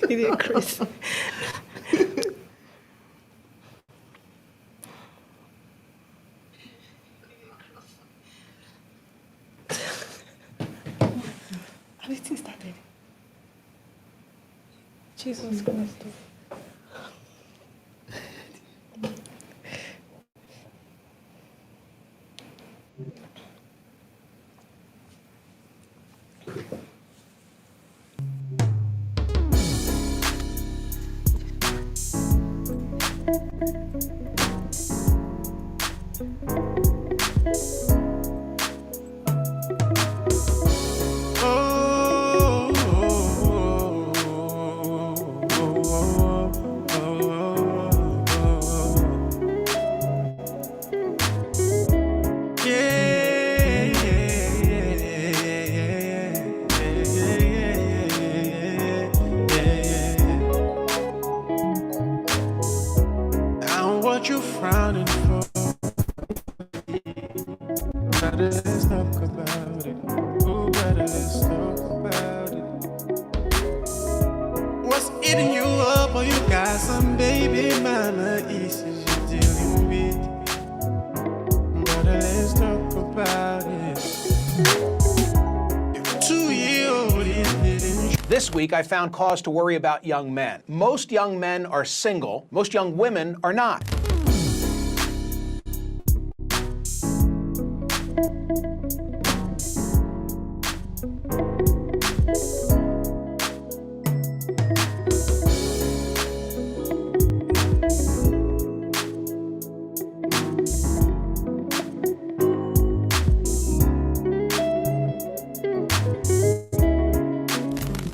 Idiot Chris. Everything started. Jesus Christ. This week, I found cause to worry about young men. Most young men are single. Most young women are not.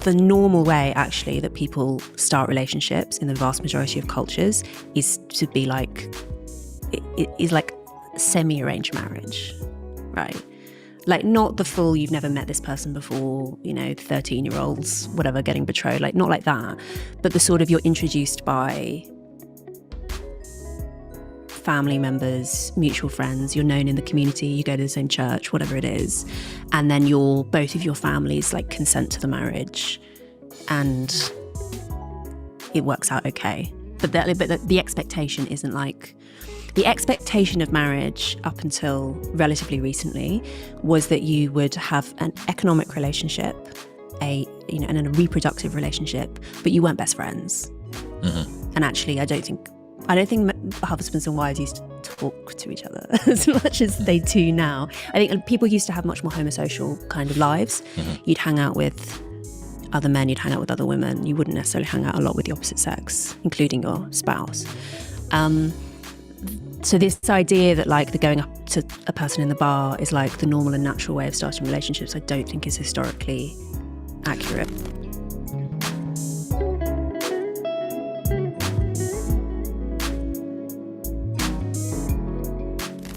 The normal way, actually, that people start relationships in the vast majority of cultures is to be like, it is like semi-arranged marriage, right? Like not the full, you've never met this person before, 13-year-olds, whatever, getting betrothed, like not like that, but the sort of you're introduced by family members, mutual friends, you're known in the community, you go to the same church, whatever it is, and then both of your families like consent to the marriage and it works out okay. But the expectation isn't like, the expectation of marriage up until relatively recently was that you would have an economic relationship, and a reproductive relationship, but you weren't best friends. Mm-hmm. And actually, I don't think husbands and wives used to talk to each other as much as they do now. I think people used to have much more homosocial kind of lives. Mm-hmm. You'd hang out with other men, you'd hang out with other women. You wouldn't necessarily hang out a lot with the opposite sex, including your spouse. So this idea that like the going up to a person in the bar is like the normal and natural way of starting relationships, I don't think is historically accurate.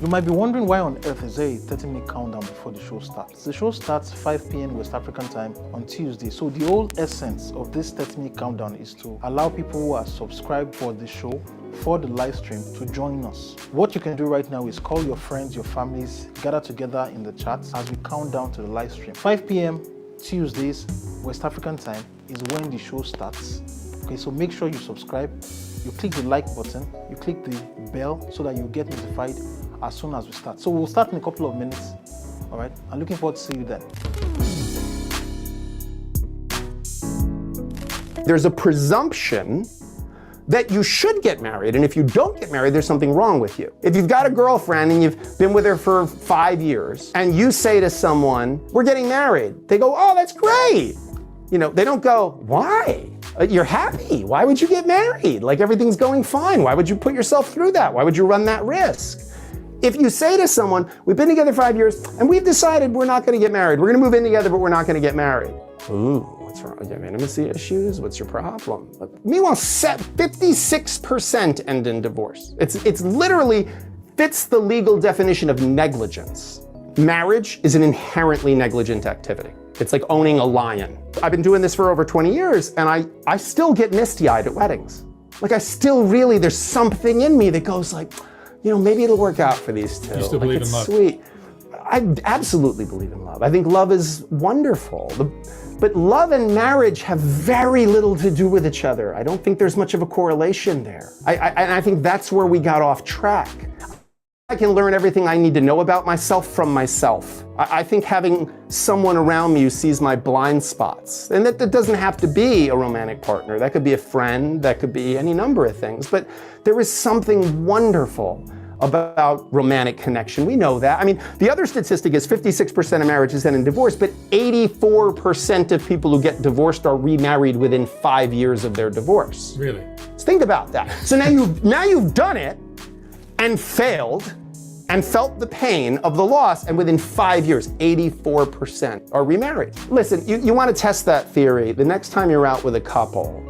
You might be wondering why on earth is there a 30-minute countdown before the show starts. The show starts 5 p.m. West African time on Tuesday. So the whole essence of this 30-minute countdown is to allow people who are subscribed for the show, for the live stream, to join us. What you can do right now is call your friends, your families, gather together in the chats as we count down to the live stream. 5 p.m. Tuesdays, West African time is when the show starts. Okay, so make sure you subscribe, you click the like button, you click the bell so that you get notified as soon as we start. So we'll start in a couple of minutes, all right? I'm looking forward to see you then. There's a presumption that you should get married, and if you don't get married, there's something wrong with you. If you've got a girlfriend and you've been with her for 5 years, and you say to someone, we're getting married, they go, oh, that's great. They don't go, why? You're happy. Why would you get married? Like everything's going fine. Why would you put yourself through that? Why would you run that risk? If you say to someone, we've been together 5 years and we've decided we're not going to get married. We're going to move in together, but we're not going to get married. Ooh, what's wrong? You have intimacy issues? What's your problem? Meanwhile, 56% end in divorce. It's literally fits the legal definition of negligence. Marriage is an inherently negligent activity. It's like owning a lion. I've been doing this for over 20 years and I still get misty-eyed at weddings. Like there's something in me that goes like, maybe it'll work out for these two. You still believe in love? Sweet. I absolutely believe in love. I think love is wonderful. But love and marriage have very little to do with each other. I don't think there's much of a correlation there. And I think that's where we got off track. I can learn everything I need to know about myself from myself. I think having someone around me who sees my blind spots, and that doesn't have to be a romantic partner, that could be a friend, that could be any number of things, but there is something wonderful about romantic connection. We know that. I mean, the other statistic is 56% of marriages end in divorce, but 84% of people who get divorced are remarried within 5 years of their divorce. Really? Just think about that. So now you've done it and failed and felt the pain of the loss, and within 5 years, 84% are remarried. Listen, you want to test that theory. The next time you're out with a couple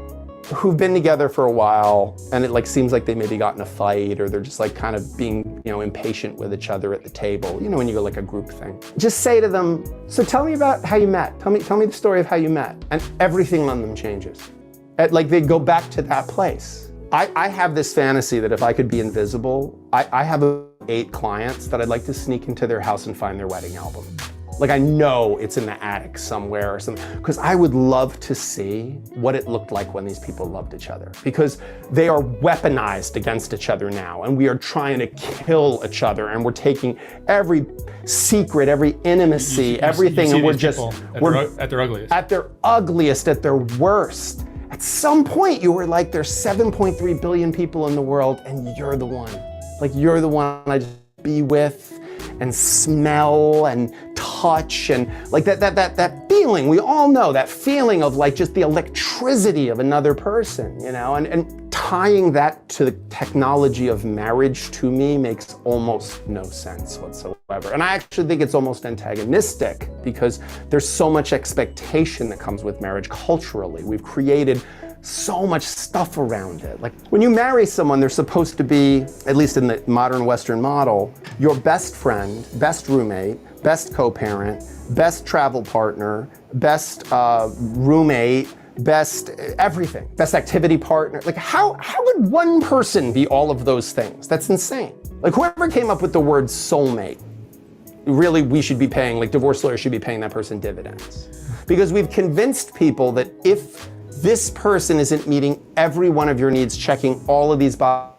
who've been together for a while and it seems like they maybe got in a fight, or they're just kind of being, impatient with each other at the table, when you go a group thing. Just say to them, so tell me about how you met. Tell me the story of how you met. And everything on them changes. They go back to that place. I have this fantasy that if I could be invisible, I have 8 clients that I'd like to sneak into their house and find their wedding album. I know it's in the attic somewhere or something, because I would love to see what it looked like when these people loved each other, because they are weaponized against each other now, and we are trying to kill each other, and we're taking every secret, every intimacy, everything, and we're at their ugliest. At their ugliest, at their worst. At some point, you were like, there's 7.3 billion people in the world, and you're the one. You're the one I just be with and smell and touch, and that feeling, we all know that feeling of just the electricity of another person, and tying that to the technology of marriage, to me, makes almost no sense whatsoever. And I actually think it's almost antagonistic, because there's so much expectation that comes with marriage culturally. We've created so much stuff around it. When you marry someone, they're supposed to be, at least in the modern Western model, your best friend, best roommate, best co-parent, best travel partner, best roommate, best everything, best activity partner. How would one person be all of those things? That's insane. Whoever came up with the word soulmate, really, we should be paying, divorce lawyers should be paying that person dividends. Because we've convinced people that if this person isn't meeting every one of your needs, checking all of these boxes.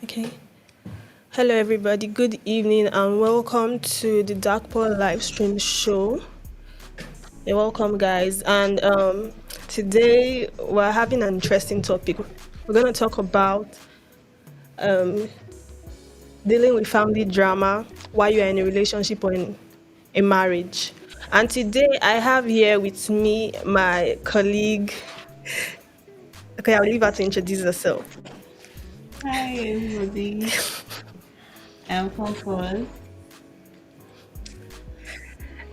Okay. Hello, everybody. Good evening, and welcome to the Darkpore live stream show. You're welcome, guys. And today we're having an interesting topic. We're going to talk about dealing with family drama while you're in a relationship or in a marriage. And today I have here with me my colleague. Okay, I'll leave her to introduce herself. Hi, everybody. I'm Comfort.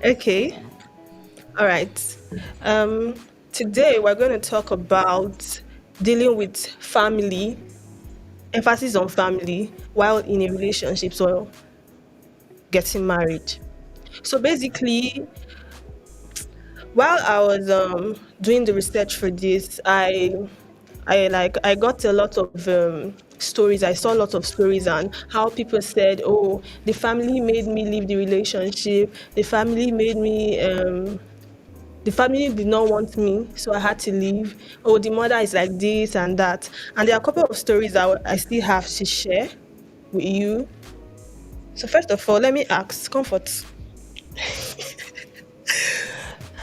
Okay. All right. Today we're going to talk about dealing with family, emphasis on family, while in a relationship or getting married. So basically, while I was doing the research for this, I got a lot of stories. I saw a lot of stories on how people said, "Oh, the family made me leave the relationship. The family made me. The family did not want me, so I had to leave. Oh, the mother is like this and that." And there are a couple of stories that I still have to share with you. So first of all, let me ask, Comfort.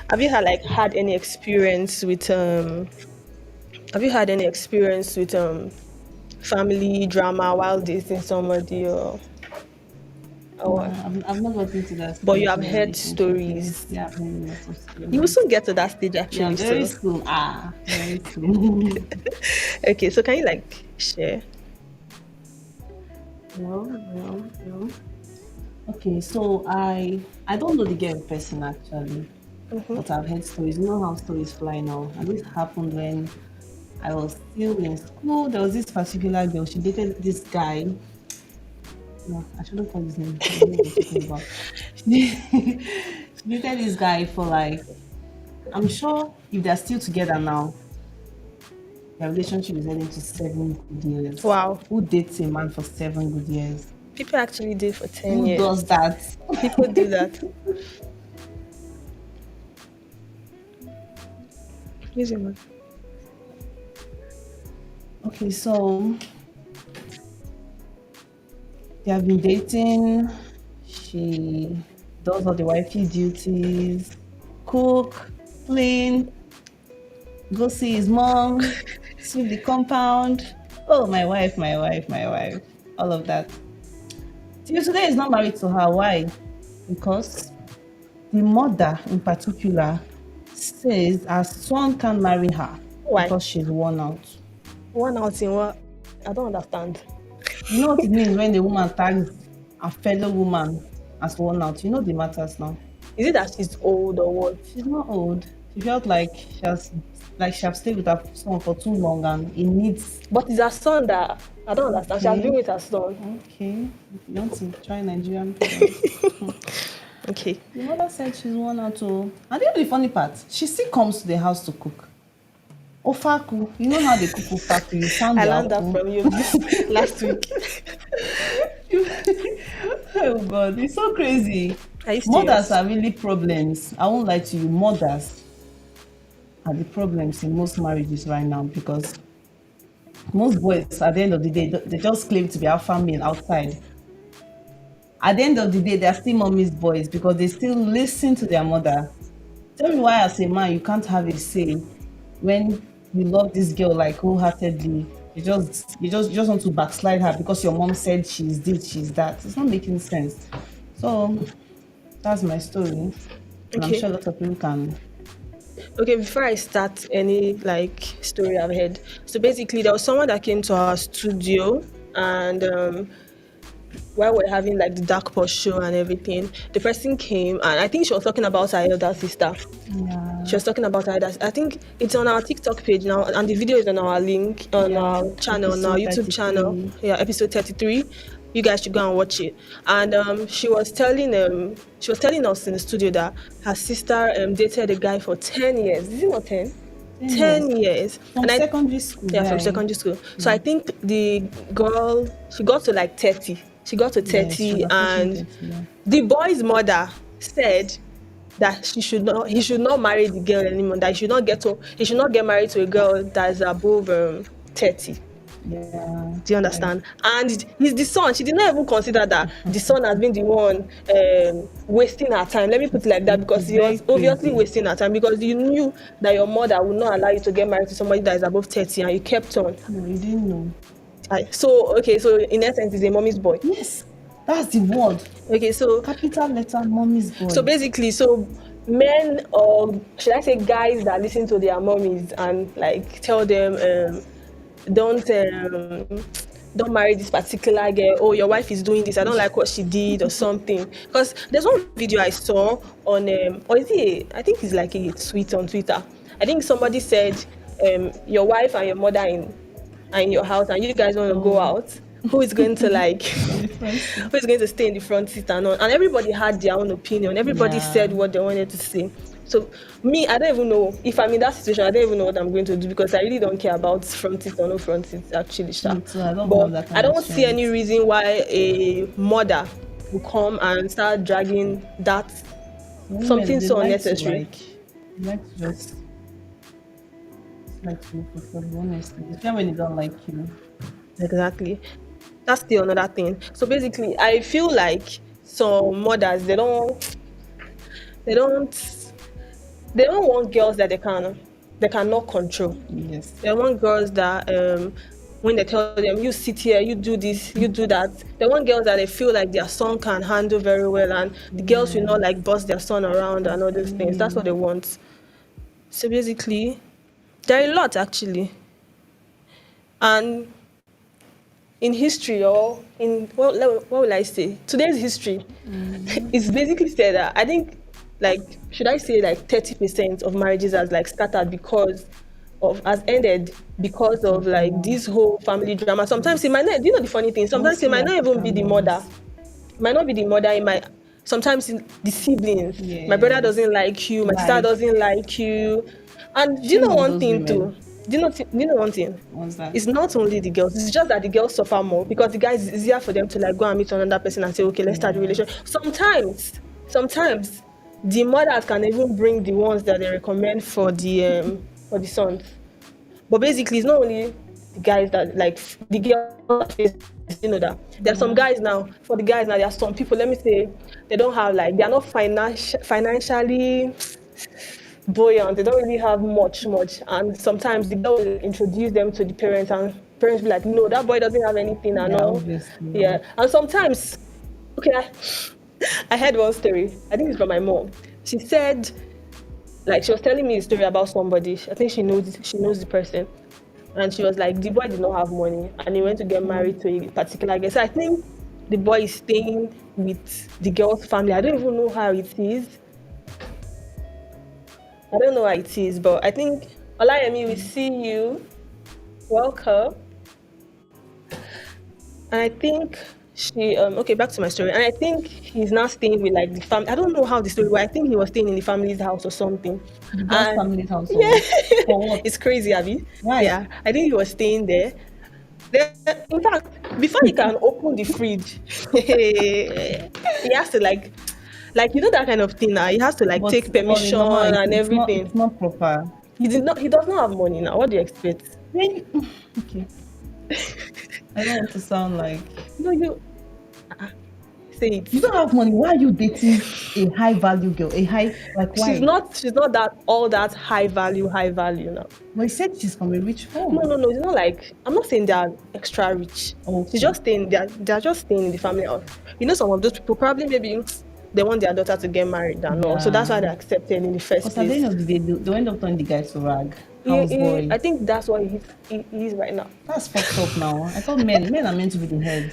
Have you had any experience with family drama while dating somebody or what? I've not gotten to that stage. But you have heard stories. Yeah, I've heard lots of stories. You will soon get to that stage actually. Yeah, very so. soon. Very soon. Okay, so can you share? No. Okay, so I don't know the girl in person actually. But I've heard stories. You know how stories fly now. And this happened when I was still in school. There was this particular girl. She dated this guy. No, I shouldn't call his name. I don't know what I'm talking about. She dated this guy for I'm sure if they're still together now, their relationship is heading to 7 good years. Wow. Who dates a man for 7 good years? People actually do it for 10 Who years. does that? People do that. Using what? Okay, so they have been dating. She does all the wifey duties, cook, clean, go see his mom, sweep the compound. Oh, my wife, my wife, my wife. All of that. Till today is not married to her. Why? Because the mother in particular says her son can marry her. Why? Because she's worn out. One out in what? I don't understand. You know what it means when the woman tags a fellow woman as worn out? You know the matters now. Is it that she's old or what? She's not old. She felt like she has stayed with her son for too long and it needs. But it's her son that I don't understand. She has Okay. been with her son. Okay, if you want to try Nigerian parents. Okay. The mother said she's worn out too. And you know the funny part, she still comes to the house to cook. Ofaku, you know how they cook ofaku? You sound I the learned that apple. from you last week. Oh God, it's so crazy. Are you serious? Mothers are really problems. I won't lie to you. Mothers are the problems in most marriages right now because most boys, at the end of the day, they just claim to be alpha male outside. At the end of the day, they are still mommy's boys because they still listen to their mother. Tell me why, as a man, you can't have a say when you love this girl like wholeheartedly. You just want to backslide her because your mom said she's this, she's that. It's not making sense. So that's my story. And I'm Okay. sure a lot of people can. Okay, before I start any story I've heard, so basically there was someone that came to our studio and while we're having the Darkpore Show and everything, the person came and I think she was talking about her elder sister. Yeah. She was talking about her elder. I think it's on our TikTok page now, and the video is on our link on our channel, on our YouTube Episode channel. 33. Yeah, episode 33. You guys should go and watch it. And she was telling us in the studio that her sister dated a guy for 10 years. Is it not 10? 10 years. From secondary school. Yeah, from right? secondary school. So I think the girl, she got to 30. She got to 30 Yes, she was and pushing 30, yeah. the boy's mother said that he should not marry the girl anymore, that he should not get married to a girl that is above 30. Yeah. Do you understand? And he's the son. She did not even consider that the son has been the one wasting her time. Let me put it like that because he was Very obviously crazy. wasting her time because you knew that your mother would not allow you to get married to somebody that is above 30 and you kept on. No, you didn't know. So in essence, he's a mommy's boy. Yes, that's the word. Okay, so Capital letter, mommy's boy. So basically, men or should I say guys that listen to their mommies and tell them don't marry this particular girl. Oh, your wife is doing this. I don't like what she did or something. Because there's one video I saw on or is it? I think it's like a tweet on Twitter. I think somebody said your wife and your mother are in your house and you guys want to go out. Who is going to who is going to stay in the front seat and on? And everybody had their own opinion. Everybody said what they wanted to say. So me, I don't even know if I'm in that situation. I don't even know what I'm going to do because I really don't care about front seat or no front seat actually. Me too, I don't But have that kind I don't of see strength. any reason why a mother will come and start dragging that Women, something they so like to, unnecessary. they like to just like to look for the honestly. Especially when they don't like you. Exactly. That's still another thing. So basically, I feel like some mothers they don't want girls that they cannot control. Yes. They want girls that when they tell them you sit here, you do this, you do that. They want girls that they feel like their son can handle very well, and the girls will not boss their son around and all those things. That's what they want. So basically, there are a lot actually, and in history or in what will I say? Today's history is basically said that I think should I say 30% of marriages has scattered has ended because of this whole family drama. Sometimes it might not. Do you know the funny thing? Sometimes it might not even be the mother. It might not be the mother. It might sometimes the siblings. My brother doesn't like you. My sister doesn't like you. And do you know one thing too? Do you know one thing? What's that? It's not only the girls. It's just that the girls suffer more because the guys, it's easier for them to like go and meet another person and say, okay, let's start the relationship. Sometimes the mothers can even bring the ones that they recommend for the sons. But basically, it's not only the guys that like the girls. You know that there are some guys now. For the guys now, there are some people. Let me say, they don't have like they are not financially buoyant. They don't really have much, and sometimes the girl will introduce them to the parents, and parents be like, "No, that boy doesn't have anything," and all. Obviously. Yeah, and sometimes, okay, I heard one story. I think it's from my mom. She said, like, she was telling me a story about somebody. I think she knows the person. And she was like, the boy did not have money and he went to get married to a particular guy. So I think the boy is staying with the girl's family. I don't even know how it is. But I think, Olayemi, we see you. Welcome. And I think she, okay, back to my story. And I think he's now staying with like the family. I don't know how the story was. I think he was staying in the family's house or something. The girl's family's house. Yeah. For what? It's crazy, Abby. Why? Yeah. I think he was staying there. Then, in fact, before he can open the fridge, he has to like you know that kind of thing now. He has to like But take permission and everything. It's not proper. He does not have money now. What do you expect? Okay. I don't want to sound like You say it. you don't have money. Why are you dating a high value girl? Why? She's not that all that high value now. Well, he said she's from a rich home. No. It's not like I'm not saying they're extra rich. Okay. She's just staying. They're just staying in the family house. You know, some of those people probably maybe they want their daughter to get married and all. So that's why they accepted in the first Because at the place. end of the day, they end up turning the guy to rag. Houseboy. I think that's what he is right now. That's fucked up now. I thought men are meant to be the head.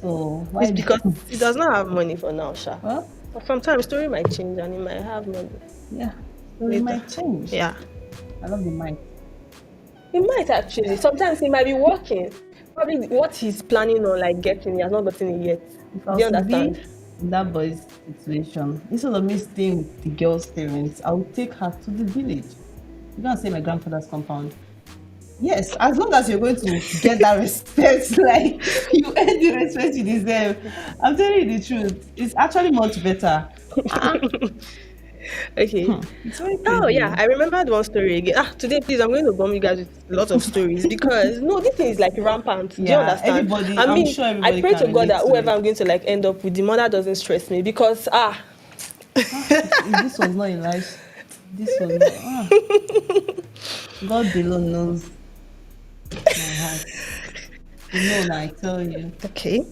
So why? It's because he does not have money for now, Sha. Well, But sometimes story might change and he might have money. yeah, it Later. might change. Yeah. I love the mic. He might actually. Sometimes he might be working. Probably what he's planning on like getting, he has not gotten it yet. If I Do you was to be understand? in that boy's situation, instead of me staying with the girl's parents, I would take her to the village. You're gonna say my grandfather's compound. Yes, as long as you're going to get that respect, like you earn the respect you deserve. I'm telling you the truth. It's actually much better. Okay. It's very Oh crazy. yeah, I remembered one story again. Today, please, I'm going to bomb you guys with a lot of stories because no, this thing is like rampant. Do you Yeah, understand? everybody- I I'm mean, sure everybody I pray can to God relate that to whoever it. I'm going to like end up with, the mother doesn't stress me because If this was not in life, this was not. God alone knows my heart. You know, I tell you. okay.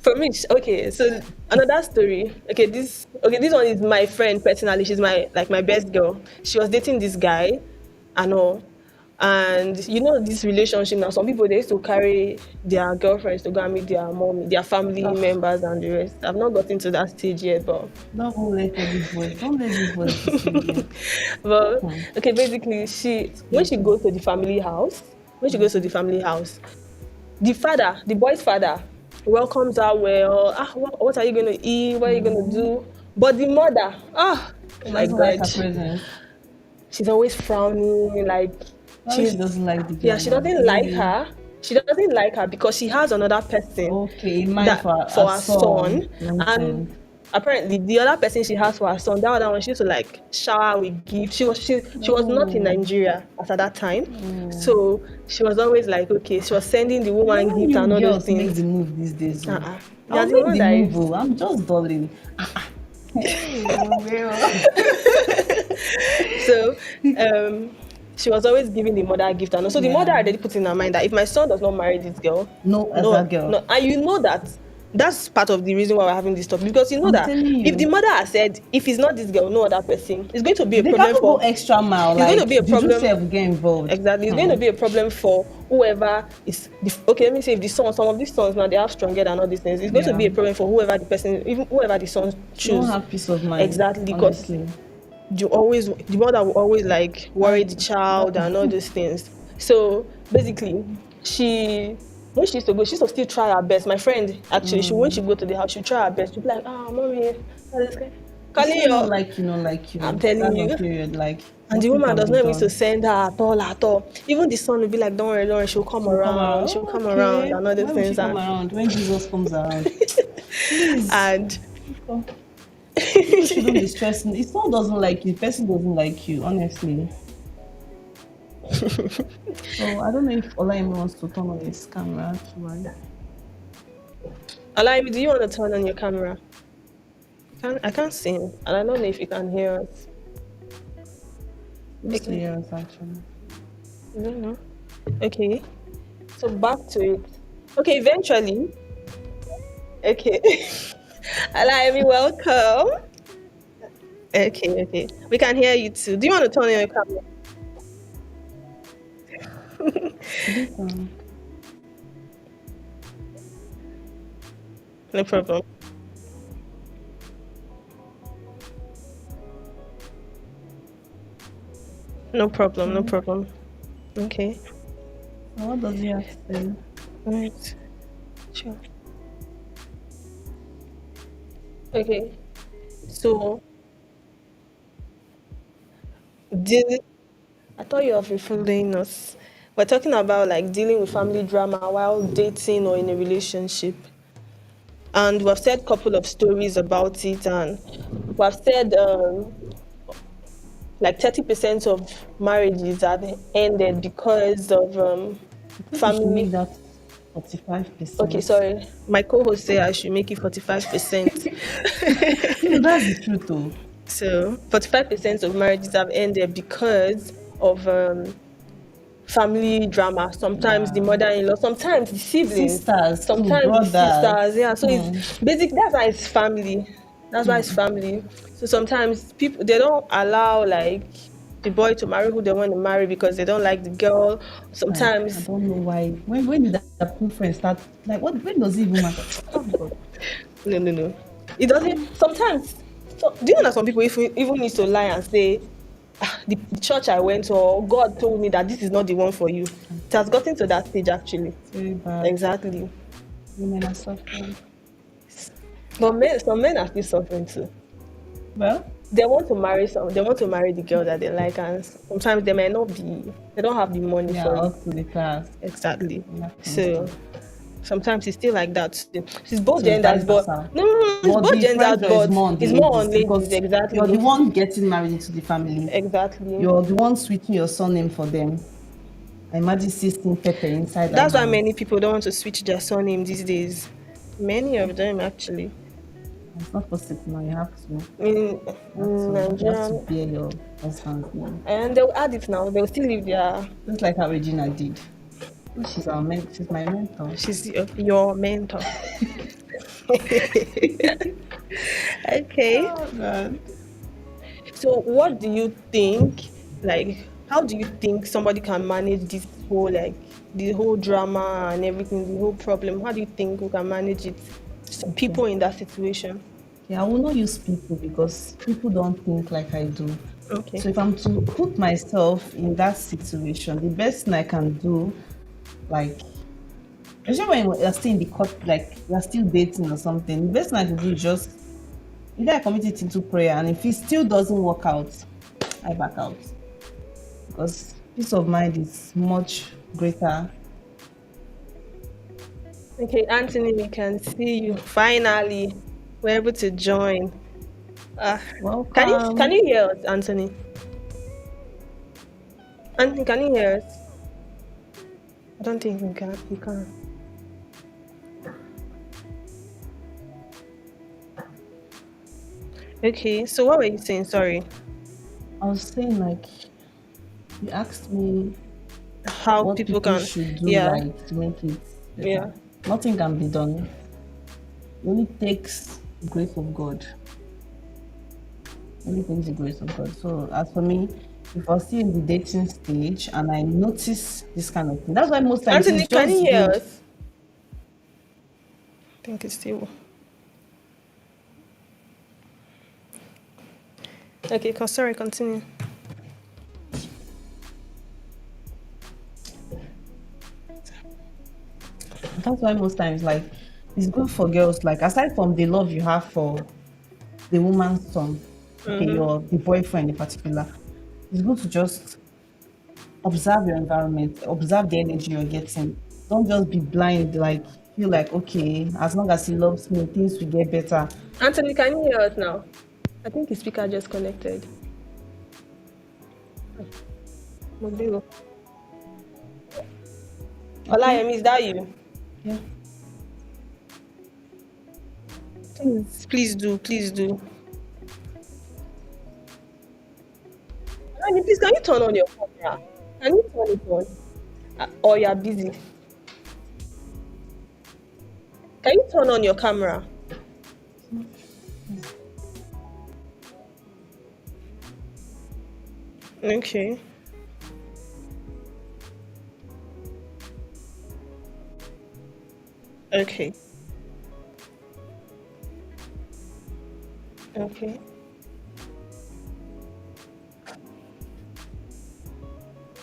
For me, okay, so another story. Okay, this one is my friend personally. She's my best girl. She was dating this guy, and all. And you know this relationship now. Some people they used to carry their girlfriends to go and meet their mom, their family members, and the rest. I've not gotten to that stage yet, but Don't let everybody. Don't let everybody deceive you. but okay. Basically, when she goes to the family house, the boy's father, welcomes her well. What are you going to eat? What are you going to do? But the mother, oh my Doesn't like her God, presence. she's always frowning. Like She doesn't like the girl. yeah, she doesn't like her. She doesn't like her because she has another person Okay, in mind that, for her son. Nonsense. And apparently the other person she has for her son, that other one, she used to like shower with gifts. She was not in Nigeria at that time, so she was always like, okay, she was sending the woman Why gift you and all those girls make things. the move these days. Uh-uh. I'll You're the make one the that is- move. I'm just darling. So she was always giving the mother a gift, and also the mother already put in her mind that if my son does not marry this girl, that girl. no, and you know that. That's part of the reason why we're having this talk, because you know I'm that telling you. if the mother has said if it's not this girl, no other person, it's going to be a They problem can't go for extra mile. It's Like, going to be a did you problem- self get involved? exactly. It's going to be a problem for whoever is. Okay, let me say if the son, some of these sons now they have stronger than all these things. It's going to be a problem for whoever the person, even whoever the son You choose. don't have peace of mind. Exactly, because honestly. the mother will always like worry the child and all those things. So basically, when she used to still try her best. My friend actually, when she go to the house, she try her best. She'll be like, mommy, this guy. calling Say no your, like you, no like you. I'm telling That's on you. period. Like And the nothing woman can does be not even need to done. send her at all, at all. Even the son will be like, don't worry, She'll come around. she'll Oh, come around okay. and other Why would she things. come around when Jesus comes around? Please. And You shouldn't be stressing. If someone doesn't like you, the person doesn't like you, honestly. So I don't know if Olaimi wants to turn on his camera actually. Allow me, do you want to turn on your camera? I can't see him. And I don't know if you can hear us. Just Okay. hear us actually. I don't know. Okay. So back to it. Okay, eventually. Okay. Allow me, welcome. Okay. We can hear you too. Do you want to turn on your camera? No problem. No problem. Okay. So what does he have to say? Right. Sure. Okay. So, I thought you have been following us. We're talking about like dealing with family drama while dating or in a relationship. And we've said a couple of stories about it, and we've said like 30% of marriages have ended because of I think you should family. make that 45%. Okay, sorry. My co-host said I should make it 45%. No, that's the truth though. So 45% of marriages have ended because of family drama. Sometimes the mother-in-law, sometimes the siblings, Sisters too, sometimes the brothers. sisters. Yeah, so it's basic. That's why it's family. That's why it's family. So sometimes people, they don't allow like the boy to marry who they want to marry because they don't like the girl. I Sometimes don't know why. When did that preference start? Like what? When does it even matter? Oh God. no. It doesn't. Sometimes. So, do you know that some people even need to lie and say, the church I went to, or God told me that this is not the one for you. It has gotten to that stage actually. Very bad. Exactly. Women are suffering. But some men are still suffering too. Well, They want to marry the girl that they like, and sometimes they may not be. They don't have the money yeah, for it. up to the class. Exactly. Yeah, So sometimes it's still like that. It's both So genders, vice but versa. no, it's But both the genders, pressure is but more on the it's more on ladies ladies. because Exactly. you're the one getting married into the family. Exactly. You're the one switching your surname for them. I imagine sisting pepper inside that That's why house. many people don't want to switch their surname these days. Many of them actually. It's not possible now. You have to. In You have to Nigerian, bear your husband's name. and they'll add it now. They'll still leave their. Just like how Regina did. She's she's my mentor. She's your mentor. Okay. Oh God. So, what do you think? Like, how do you think somebody can manage this whole the whole drama and everything, the whole problem? How do you think we can manage it? Some people in that situation. Yeah, I will not use people because people don't think like I do. Okay. So if I'm to put myself in that situation, the best thing I can do, like, especially when you're still in the court, like you're still dating or something, the best thing I can do is just either I commit it into prayer, and if it still doesn't work out, I back out. Because peace of mind is much greater. Okay, Anthony, we can see you. Finally, we're able to join. Welcome. Can you hear us, Anthony? Anthony, can you hear us? I don't think you can. You can. Okay, so what were you saying? Sorry. I was saying, like, you asked me How what people people can. should do, Yeah. like, to make it better. Yeah. Nothing can be done. It only takes the grace of God. It only takes the grace of God. So as for me, if I was still in the dating stage and I notice this kind of thing, that's why most times Anthony, it's can just you hear good. us? I think it's still. Okay, sorry, continue. That's why most times, like, it's good for girls, like, aside from the love you have for the woman's son, okay, the boyfriend in particular, it's good to just observe your environment, observe the energy you're getting. Don't just be blind, like feel like okay, as long as he loves me, things will get better. Anthony, can you hear us now? I think his speaker just connected. Mobile. Olayemi, is that you? Yeah. Please do, please do. Olayemi, please, can you turn on your camera? Can you turn it on? Or you're busy? Can you turn on your camera? Okay. Okay. Okay.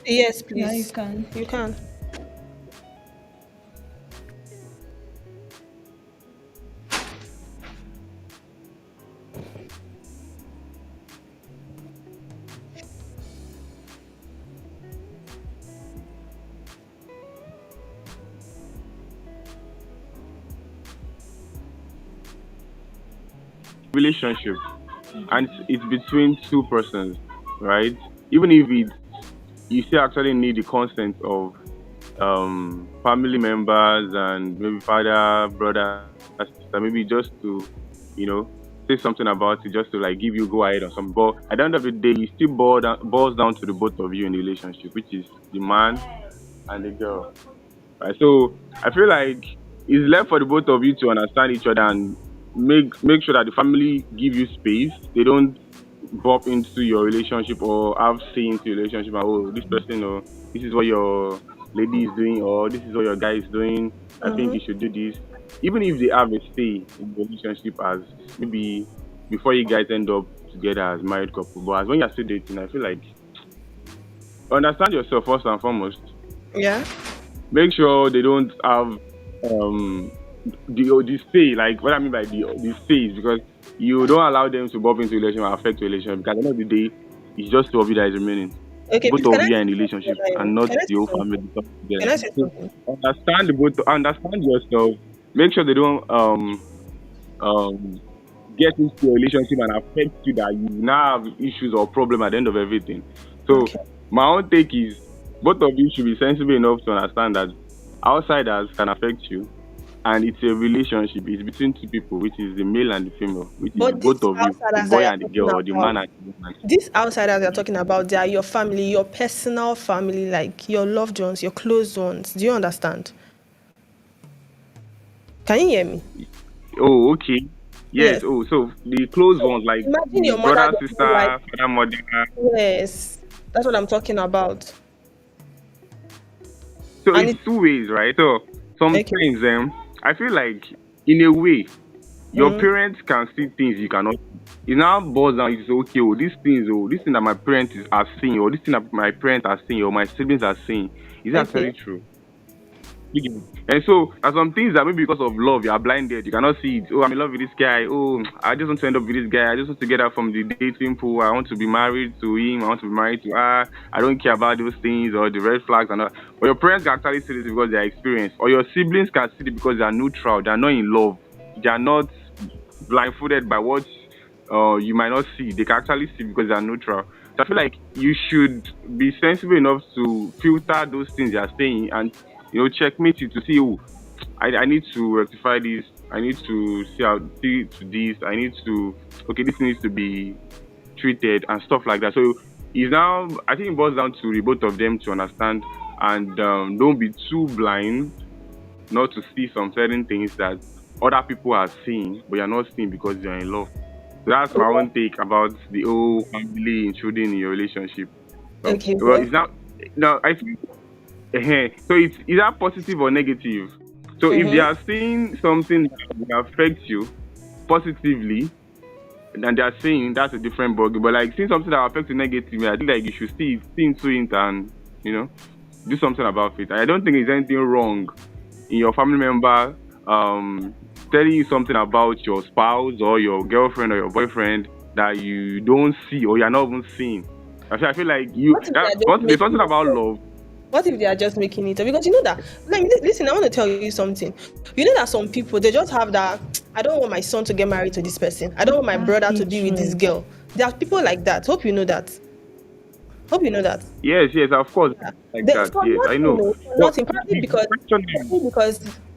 Yes, Yeah, you please. can. You can. Relationship, and it's between two persons, right? Even if it's, you still actually need the consent of family members and maybe father, brother, sister, maybe just to, say something about it, just to like give you go ahead or something. But at the end of the day, it still boils down to the both of you in the relationship, which is the man and the girl. Right? So I feel like it's left for the both of you to understand each other and make sure that the family give you space. They don't bump into your relationship or have say into your relationship. And, oh, this person, or this is what your lady is doing, or this is what your guy is doing. I think you should do this. Even if they have a say in the relationship, as maybe before you guys end up together as married couple, but as when you're still dating, I feel like understand yourself first and foremost. Yeah. Make sure they don't have the say, like what I mean by the say is because you don't allow them to bump into relationship and affect your relationship, because at the end of the day it's just two of you that is remaining. Okay, Both please, can of I you are say in something? relationship and not Can I the say whole something? family talk together. Can I say So something? understand yourself. Make sure they don't get into your relationship and affect you, that you now have issues or problem at the end of everything. So Okay. my own take is both of you should be sensible enough to understand that outsiders can affect you, and it's a relationship. It's between two people, which is the male and the female, which is But both these of you, the outsiders that boy you're and the talking girl, or the man about, and the woman. these outsiders you're talking about, they are your family, your personal family, like your loved ones, your close ones. Do you understand? Can you hear me? Oh, okay. Yes. Yes. Oh, so the close So ones, like imagine the your mother brother, does sister, not like. father, mother. Yes, that's what I'm talking about. So And it's it's two ways, right? So okay. sometimes I feel like in a way your Mm, parents can see things you cannot see. It now boils down, it's okay, this thing that my parents are seeing, or this thing that my parents are seeing, or my siblings are seeing, is it okay. actually true? You get it? And so there's some things that maybe because of love you are blinded, you cannot see it. Oh, I'm in love with this guy. Oh, I just want to end up with this guy. I just want to get out from the dating pool. I want to be married to him. I want to be married to her. I don't care about those things or the red flags and all. But your parents can actually see this because they are experienced, or your siblings can see it because they are neutral. They are not in love. They are not blindfolded by what you might not see. They can actually see because they are neutral. So I feel like you should be sensible enough to filter those things you are saying and checkmate it to see, oh, I need to rectify this. I need to see to this. I need to, okay, this needs to be treated and stuff like that. So it's now, I think it boils down to the both of them to understand and don't be too blind not to see some certain things that other people are seeing, but you're not seeing because you're in love. So that's my own take about the whole family intruding in your relationship. Okay. Well, Well. it's now I think so it's either positive or negative. So if they Mm-hmm. are seeing something that will affect you positively, and they are saying that's a different bug. But like seeing something that will affect you negatively, I think like you should see into it and do something about it. I don't think there's anything wrong in your family member telling you something about your spouse or your girlfriend or your boyfriend that you don't see or you're not even seeing. I feel like What if they are just there's something making about it up? love. What if they are just making it up? Because you know that, like, listen, I want to tell you something. You know that some people, they just have that, I don't want my son to get married to this person. I don't want my brother to be with this Hatred. girl. There are people like that. Hope you know that. Hope you know that. Yes, of course, like that. For Yes, I nothing, know. no, for But nothing. the question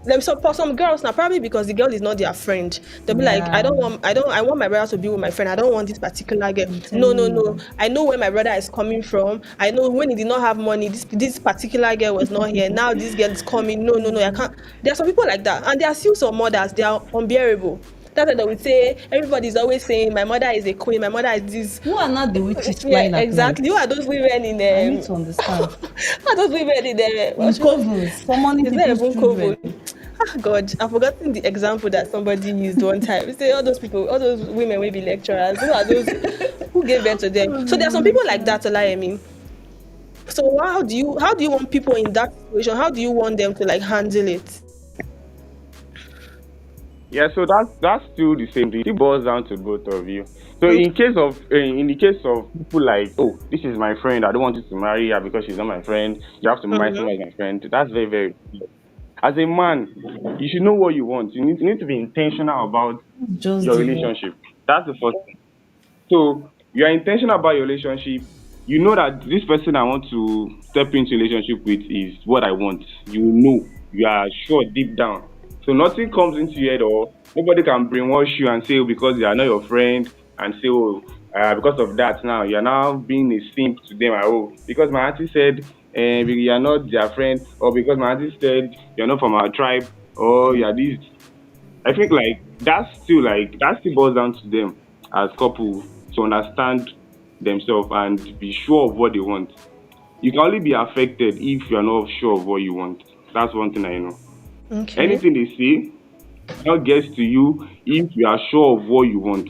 is, For some girls now, probably because the girl is not their friend. They'll be like, Yeah. I want my brother to be with my friend. I don't want this particular girl. I'm No, telling no, no. you. I know where my brother is coming from. I know when he did not have money, this particular girl was not here. Now this girl is coming. No, no, no. I can't. There are some people like that, and there are still some mothers. They are unbearable. That's why they would say everybody's always saying my mother is a queen, my mother is this. Who are not the witches Yeah, flying at night? exactly. Who are those women in I need to understand. who are those women in In covens, summoning is there people's even children. coven? Ah, God, I've forgotten the example that somebody used one time. You say all those people, all those women will be lecturers. Who are those who gave birth to them? So there are some people like that, Olayemi. So how do you want people in that situation? How do you want them to like handle it? yeah, so that's still the same thing. It boils down to both of you. So in the case of people like, oh, this is my friend, I don't want you to marry her because she's not my friend. You have to marry someone as my friend. That's very, very. As a man, you should know what you want. You need to be intentional about Just your the relationship. That's the first thing. So you are intentional about your relationship. You know that this person I want to step into relationship with is what I want. You know, you are sure deep down. So nothing comes into your head, or nobody can brainwash you and say, oh, because they are not your friend, and say, oh, because of that now you are now being a simp to them. Oh, because my auntie said you are not their friend, or because my auntie said you're not from our tribe, or you are this. I think that still boils down to them as couple to understand themselves and be sure of what they want. You can only be affected if you are not sure of what you want. That's one thing I know. Okay. Anything they say not gets to you if you are sure of what you want.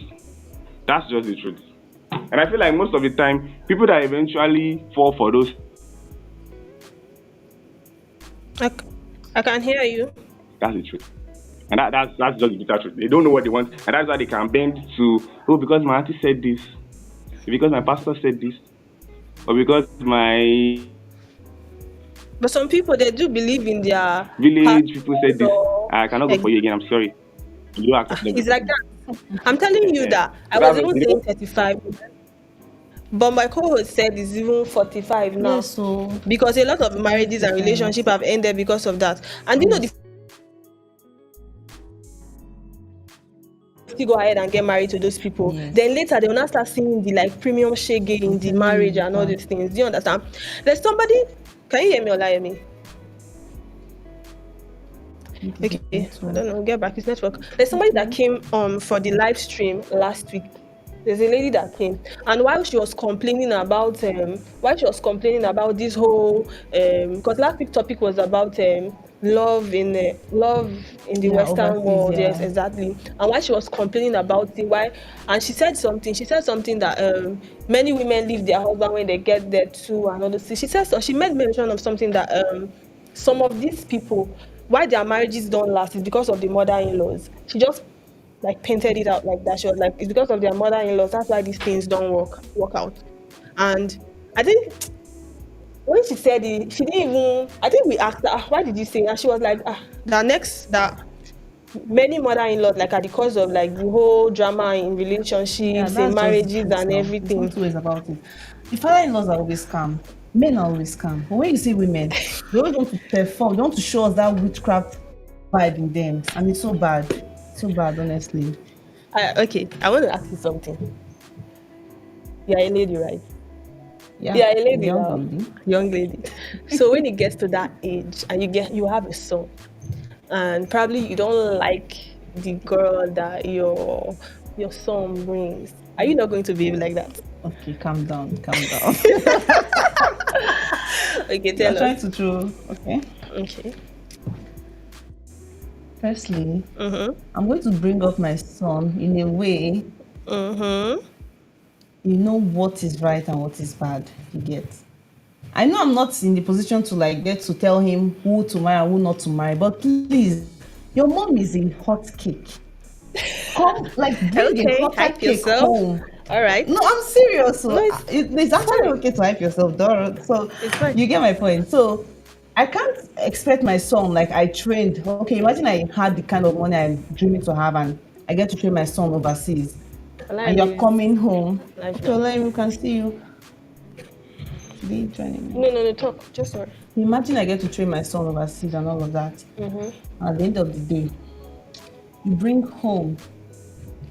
That's just the truth. And I feel like most of the time, people that eventually fall for those, I can hear you. that's the truth. And that's just the bitter truth. They don't know what they want, and that's why they can bend to, oh, because my auntie said this, because my pastor said this, or because my But some people they do believe in their village people said this. or I cannot go for you again. I'm sorry. You don't accept it's like that. I'm telling you that I So was that's even it. saying 35, but my co-host said it's even 45 now. Yes, so Because a lot of marriages and relationships have ended because of that. And you know, yes. still go ahead and get married to those people. Yes. Then later they will not start seeing the like premium shege in the marriage and all these things. Do you understand? There's somebody. Can you hear me or lie me? Okay, I don't know. Get back his network. There's somebody that came for the live stream last week. There's a lady that came, and while she was complaining about this whole because last week topic was about love in the Western overseas, world. yeah. Yes, exactly. And while she was complaining about it, and she said something that many women leave their husband when they get there too, and all those things. She made mention of something that some of these people, why their marriages don't last is because of the mother-in-laws. She just like painted it out like that. She was like, it's because of their mother-in-laws. That's why these things don't work out. And I think when she said it, she didn't even. I think we asked her, why did you say? And she was like, that many mother-in-laws like are the cause of like the whole drama in relationships, in marriages, and everything. There's no two ways about it. The father-in-laws are always calm. Men are always calm. But when you see women, they always want to perform. They want to show us that witchcraft vibe in them, and it's so bad. So bad, honestly. Okay, I want to ask you something. You're a lady, right? Yeah, You're a lady, young lady. So when it gets to that age and you have a son, and probably you don't like the girl that your son brings, are you not going to behave like that? Okay, calm down. Okay, tell I'm trying us. to throw. Okay. Firstly, I'm going to bring up my son in a way you know what is right and what is bad. You get. I know I'm not in the position to like get to tell him who to marry and who not to marry, but please Your mom is a hot cake. Come, like, bring a Okay, hotter hype cake yourself. home. All right. No, I'm serious. So No, it's actually fine. okay to hype yourself, Doro. So It's fine. you get my point. So I can't expect my son, like, I trained. Okay, imagine I had the kind of money I'm dreaming to have, and I get to train my son overseas, and you're coming home. Life So now. let me can see you. Should he join me? No, talk. Just sorry. Imagine I get to train my son overseas and all of that. And at the end of the day, you bring home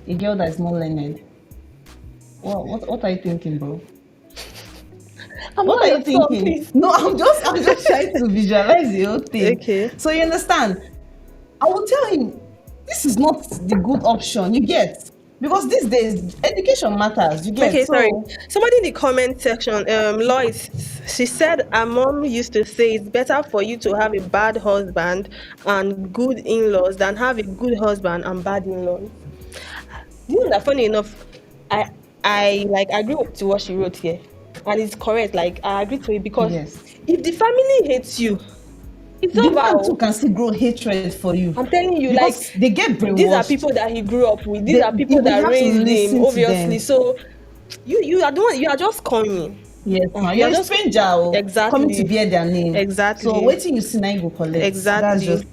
a girl that is more learned. What are you thinking, bro? What are you thinking? No, I'm just trying to visualize the whole thing. Okay. So you understand? I will tell him this is not the good option. You get, because these days education matters. You get. Okay, so, sorry. Somebody in the comment section, Lois, she said her mom used to say it's better for you to have a bad husband and good in-laws than have a good husband and bad in-laws. You know that funny enough, I like agree to what she wrote here, and it's correct. Like I agree to it because Yes. if the family hates you, it's the man over. too can still grow hatred for you. I'm telling you, because like they get brainwashed. these are people that he grew up with. These are people we that have to raised listen him, to obviously. them. So you are the one. You are just coming. Yes, You're you're a just- stranger oh, Exactly. coming to bear their name. Exactly. So waiting you see now you go collect. Exactly. That's just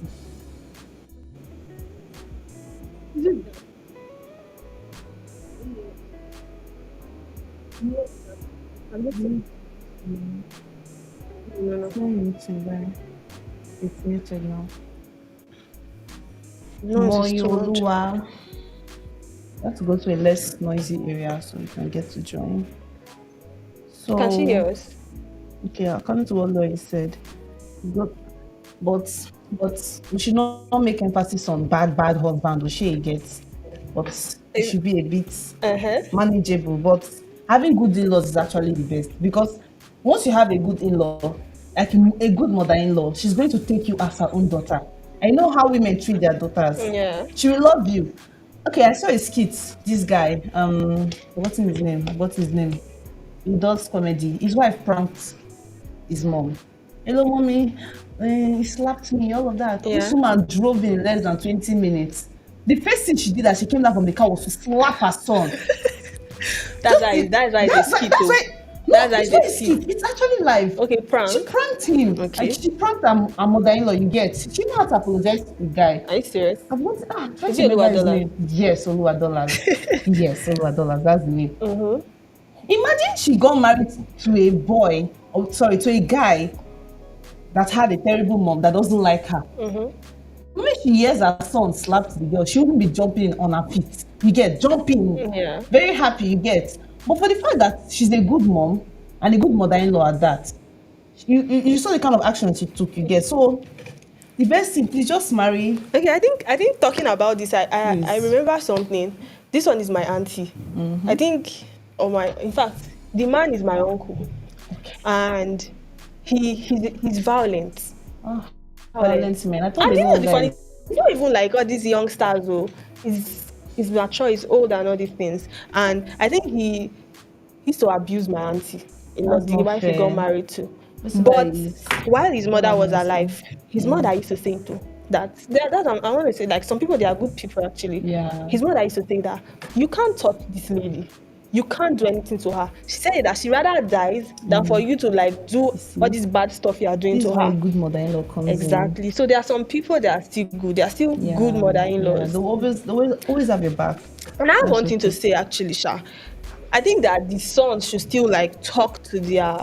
it's muted now. No, it's too much. Moyoluwa. You have to go to a less noisy area so you can get to join. So Can she hear us? okay, according to what Lois said, but we should not make emphasis on bad husband or she gets, but it should be a bit manageable. But having good in-laws is actually the best, because once you have a good in-law, like a good mother-in-law, she's going to take you as her own daughter. I know how women treat their daughters. Yeah. She will love you. Okay, I saw a skit. This guy, what's his name? He does comedy. His wife pranked his mom. Hello, mommy. He slapped me, all of that. Yeah. This woman drove in less than 20 minutes. The first thing she did as she came down from the car was to slap her son. That's why it's a skit. It's not a skit. It's actually live. Okay, prank. She pranked him. Okay. Like, she pranked her mother-in-law. You get. She didn't have to apologize to the guy. Are you serious? I'm not. I'm trying Is to it remember his Oluwadola? name. Yes, Oluwadola. Yes, Oluwadola. That's the name. Imagine she got married to a boy, to a guy that had a terrible mom that doesn't like her. When she hears her son slapped the girl, she wouldn't be jumping on her feet. You get, jumping, Yeah. very happy, you get. But for the fact that she's a good mom and a good mother-in-law at that, you saw the kind of action she took, you get. So the best thing, please just marry. Okay, I think talking about this, I Please. remember something. This one is my auntie. I think, in fact, the man is my uncle, and he's violent. Violent men. I thought And they you know were the funny, guys. it's not even like all these youngsters though. He's mature, he's old and all these things. And I think he used to abuse my auntie in That's the not wife he fair. got married to. This But guy is- while his mother was Honestly. alive, his mother used to say too that I want to say, like, some people, they are good people actually. Yeah. His mother used to say that you can't touch this lady. You can't do anything to her. She said that she rather dies than for you to like do all this bad stuff you are doing This to is why a her. good mother-in-law comes in. Exactly. So there are some people that are still good. They are still good mother-in-laws. They always have your back. And I have one thing to say actually, Sha. I think that the sons should still like talk to their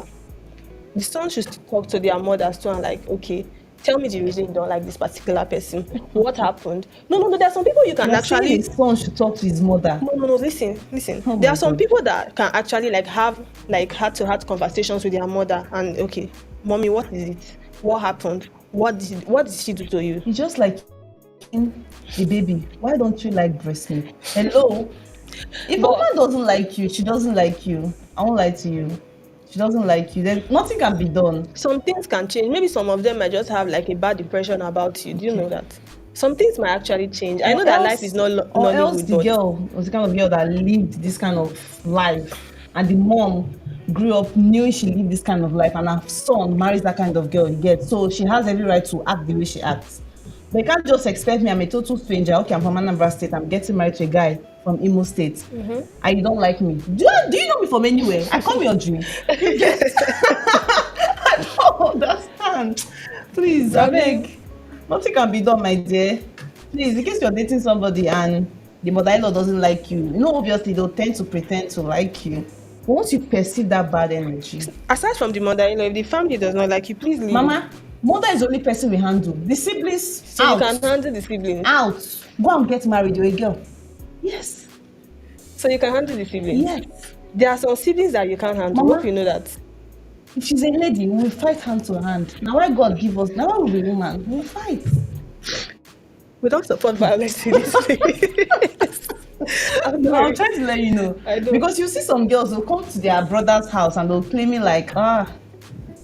mothers too, and like, okay, tell me the reason you don't like this particular person. What happened? No. There are some people you can actually. His son should talk to his mother. No. Listen. Oh There my are some God. people that can actually like have like heart-to-heart conversations with their mother, and okay, mommy, what is it? What happened? What did she do to you? It's just like the baby. Why don't you like breast milk? Hello. If a woman doesn't like you, she doesn't like you. I won't lie to you. She doesn't like you. Then nothing can be done. Some things can change. Maybe some of them might just have like a bad impression about you. Do you know that? Some things might actually change. I know that life is not Or else Nollywood, the but girl was the kind of girl that lived this kind of life, and the mom grew up knowing she lived this kind of life, and her son marries that kind of girl. You get, so she has every right to act the way she acts. They can't just expect me. I'm a total stranger. Okay, I'm from Anambra State. I'm getting married to a guy from Imo State, and you don't like me. Do you know me from anywhere? I come your dream. You get? I don't understand. Please, I beg. Nothing can be done, my dear. Please, in case you're dating somebody and the mother-in-law doesn't like you, obviously they'll tend to pretend to like you. But once you perceive that bad energy, Aside from the mother-in-law, if the family does not like you, please leave. Mama, mother is the only person we handle. The siblings, So out. you can handle the siblings. Out. Go and get married, you're a girl. Yes. So you can handle the siblings. Yes. There are some siblings that you can't handle. Mama, Hope you know that. if she's a lady, we will fight hand to hand. Now why God give us, now we'll be woman, we'll fight. We don't support violence in this place. I'm trying to let you know. I know. Because you see some girls who come to their brother's house and they'll claim me like,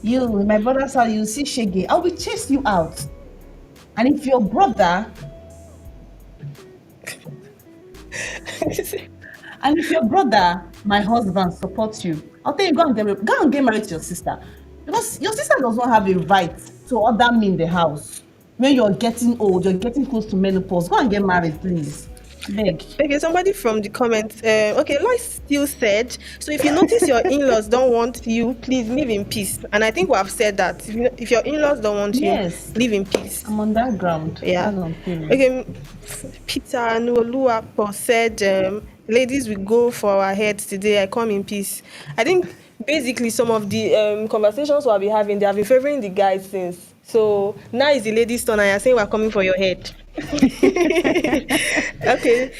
you in my brother's house, you see Shege, I will chase you out. And if your brother my husband, supports you, I'll tell you, go and get married to your sister. Because your sister does not have a right to other men in the house. When you're getting old, you're getting close to menopause, go and get married, please. Beg. Okay, somebody from the comments. Lois still said, so if you notice your in-laws don't want you, please live in peace. And I think we have said that. If your in-laws don't want Yes. you, live in peace. I'm on that ground. Yeah. That's on period. Okay, Peter Nuoluapo said, ladies, we go for our heads today. I come in peace. I think basically some of the conversations we'll be having, they have been favoring the guys since. So now is the ladies' turn and you're saying we're coming for your head. Okay.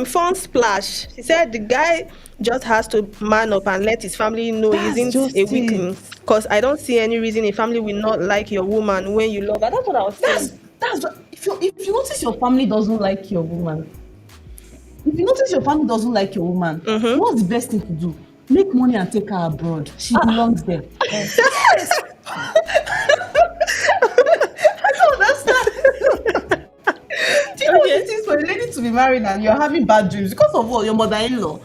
Fun Splash. She said the guy just has to man up and let his family know That's he isn't just a weakling. it. Because I don't see any reason a family will not like your woman when you love her. That's what I was saying. That's what, if you notice your family doesn't like your woman, what's the best thing to do? Make money and take her abroad. She belongs there. Yes. I don't understand. Do you know what it is for a lady to be married and you're having bad dreams because of what? Your mother-in-law.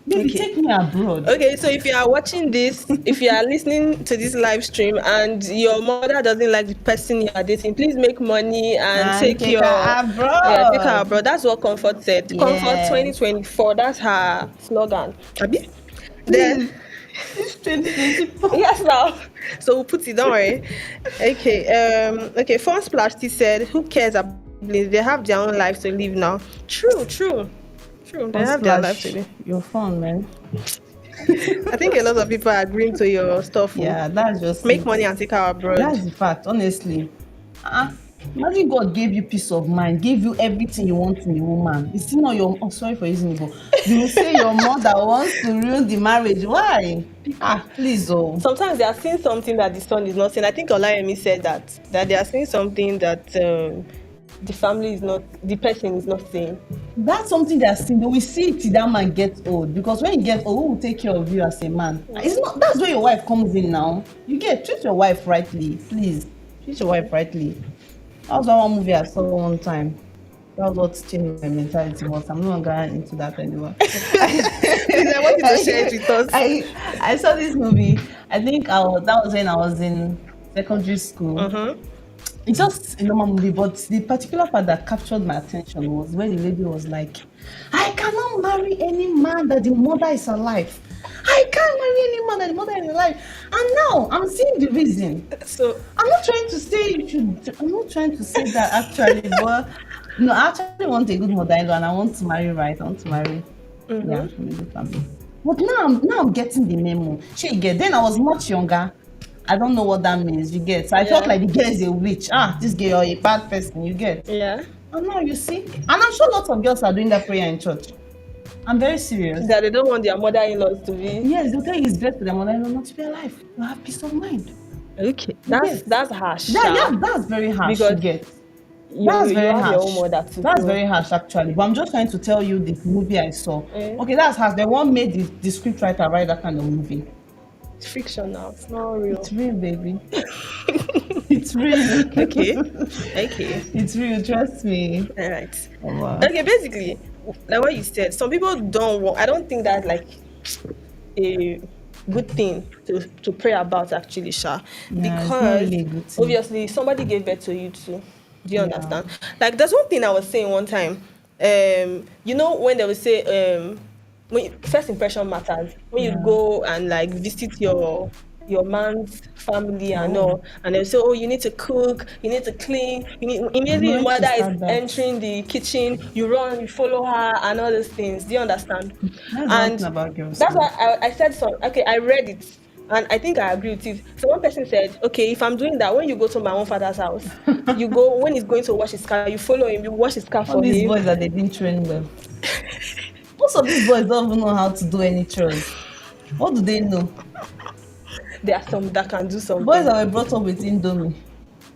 Baby, take me abroad. Okay, so if you are watching this, if you are listening to this live stream and your mother doesn't like the person you are dating, please make money and take her abroad. Yeah, take her abroad. That's what Comfort said. Yes. Comfort 2024. That's her slogan. Abi? Then It's 2024. yes, now. So we'll put it. Don't worry. Okay. Okay. Fun Splash said, "Who cares about siblings? They have their own lives to live now." True. They have their life to live. You're fun, man. I think a lot of people are agreeing to your stuff. Yeah, that's just Make it. money and take her abroad. That's the fact, honestly. Imagine God gave you peace of mind, gave you everything you want in a woman. It's still not your. Oh, sorry for using it, but you say your mother wants to ruin the marriage. Why? Please, oh. Sometimes they are seeing something that the son is not seeing. I think Olayemi said that they are seeing something that the family is not, the person is not seeing. That's something that's seen. We see it till that man gets old. Because when you get old, who will take care of you as a man? It's not. That's where your wife comes in now. Treat your wife rightly, please. Treat your wife rightly. That was one movie I saw one time. That was what changed my mentality was. I'm no longer into that anymore. I want you to share it with us. I saw this movie. I think that was when I was in secondary school. Mm-hmm. It's just a normal movie, but the particular part that captured my attention was when the lady was like, I cannot marry any man that the mother is alive. I can't marry any man that the mother is alive. And now I'm seeing the reason. So I'm not trying to say that actually, but no, I actually want a good mother-in-law and I want to marry right. I want to marry from a good family. But now I'm getting the memo. Then I was much younger. I don't know what that means, you get. So I felt like the girl is a witch. This girl, you're a bad person, you get. Yeah. And now you see. And I'm sure lots of girls are doing that prayer in church. I'm very serious. That they don't want their mother-in-laws to be. Yes, they'll tell you it's best for their mother-in-law not to be alive. You have peace of mind. Okay. That's harsh. That's very harsh. Because you get. That's very harsh. Your own mother too. That's very harsh, actually. But I'm just trying to tell you the movie I saw. Okay, that's harsh. The one made the scriptwriter write that kind of movie. It's fiction now. It's not real. It's real, baby. It's real. Okay. It's real. Trust me. All right. Oh, wow. Okay. Basically, like what you said, some people don't want. I don't think that's like a good thing to pray about, actually, Sha. Yeah, because really a good thing. obviously somebody gave birth to you too. Do you understand? Like, there's one thing I was saying one time. You know, when they would say, first impression matters. When you go and like visit your man's family and all, and they'll say, oh, you need to cook, you need to clean, immediately your mother is entering the kitchen, you run, you follow her, and all those things. Do you understand? And that's why I said so. Okay, I read it. And I think I agree with it. So one person said, okay, if I'm doing that, when you go to my own father's house, you go, when he's going to wash his car, you follow him, you wash his car for him. These boys that they didn't train well. Most of these boys don't even know how to do any chores. What do they know? There are some that can do something. Boys that were brought up with Indomie.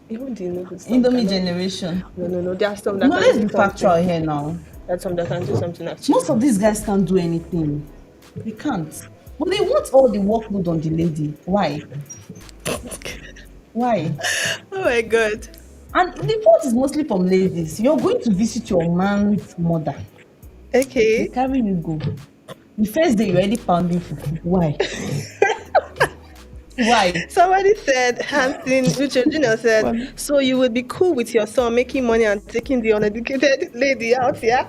Even the noodles. Indomie generation. No. There are some that can do something. Let's be factual here now. There are some that can do something actually. Most of these guys can't do anything. They can't. But they want all the workload on the lady. Why? Why? Oh my God. And the fault is mostly from ladies. You're going to visit your man's mother. Okay. They carry you go. The first day you're already pounding for food. Why? Why? Somebody said, Hanson, Uche Junior said, so you would be cool with your son making money and taking the uneducated lady out, yeah?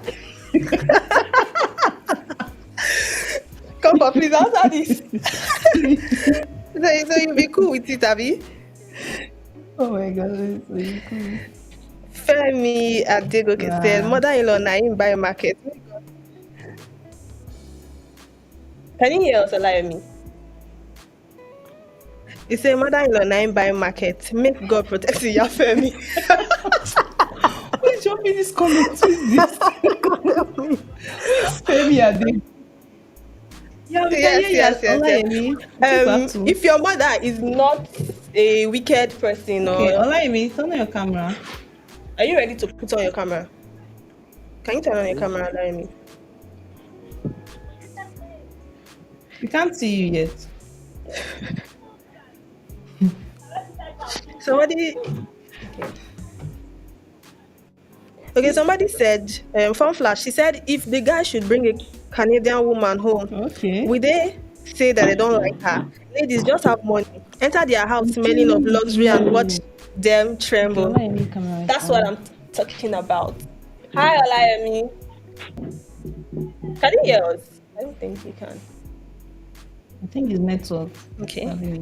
Come on, please answer this. So you'll be cool with it, Abby? Oh my God, so you cool. Femi Adegoke said, mother-in-law Naim buy market. Can you hear us, Olayemi? He said, mother-in-law Naim buy market. Make God protect you, Femi. Which one is coming to this? Femi Adegoke. Yes. If your mother is not a wicked person, okay, Olayemi, turn on your camera. Are you ready to put on your camera? Can you turn on your camera, Olayemi? We can't see you yet. Somebody. Okay, somebody said, Fun Flash, she said if the guy should bring a Canadian woman home, would they say that they don't like her? Ladies, just have money. Enter their house smelling of luxury and watch them tremble. That's what I'm talking about. Hi, Olayemi. Can you hear us? I don't think you can. I think it's network. Okay.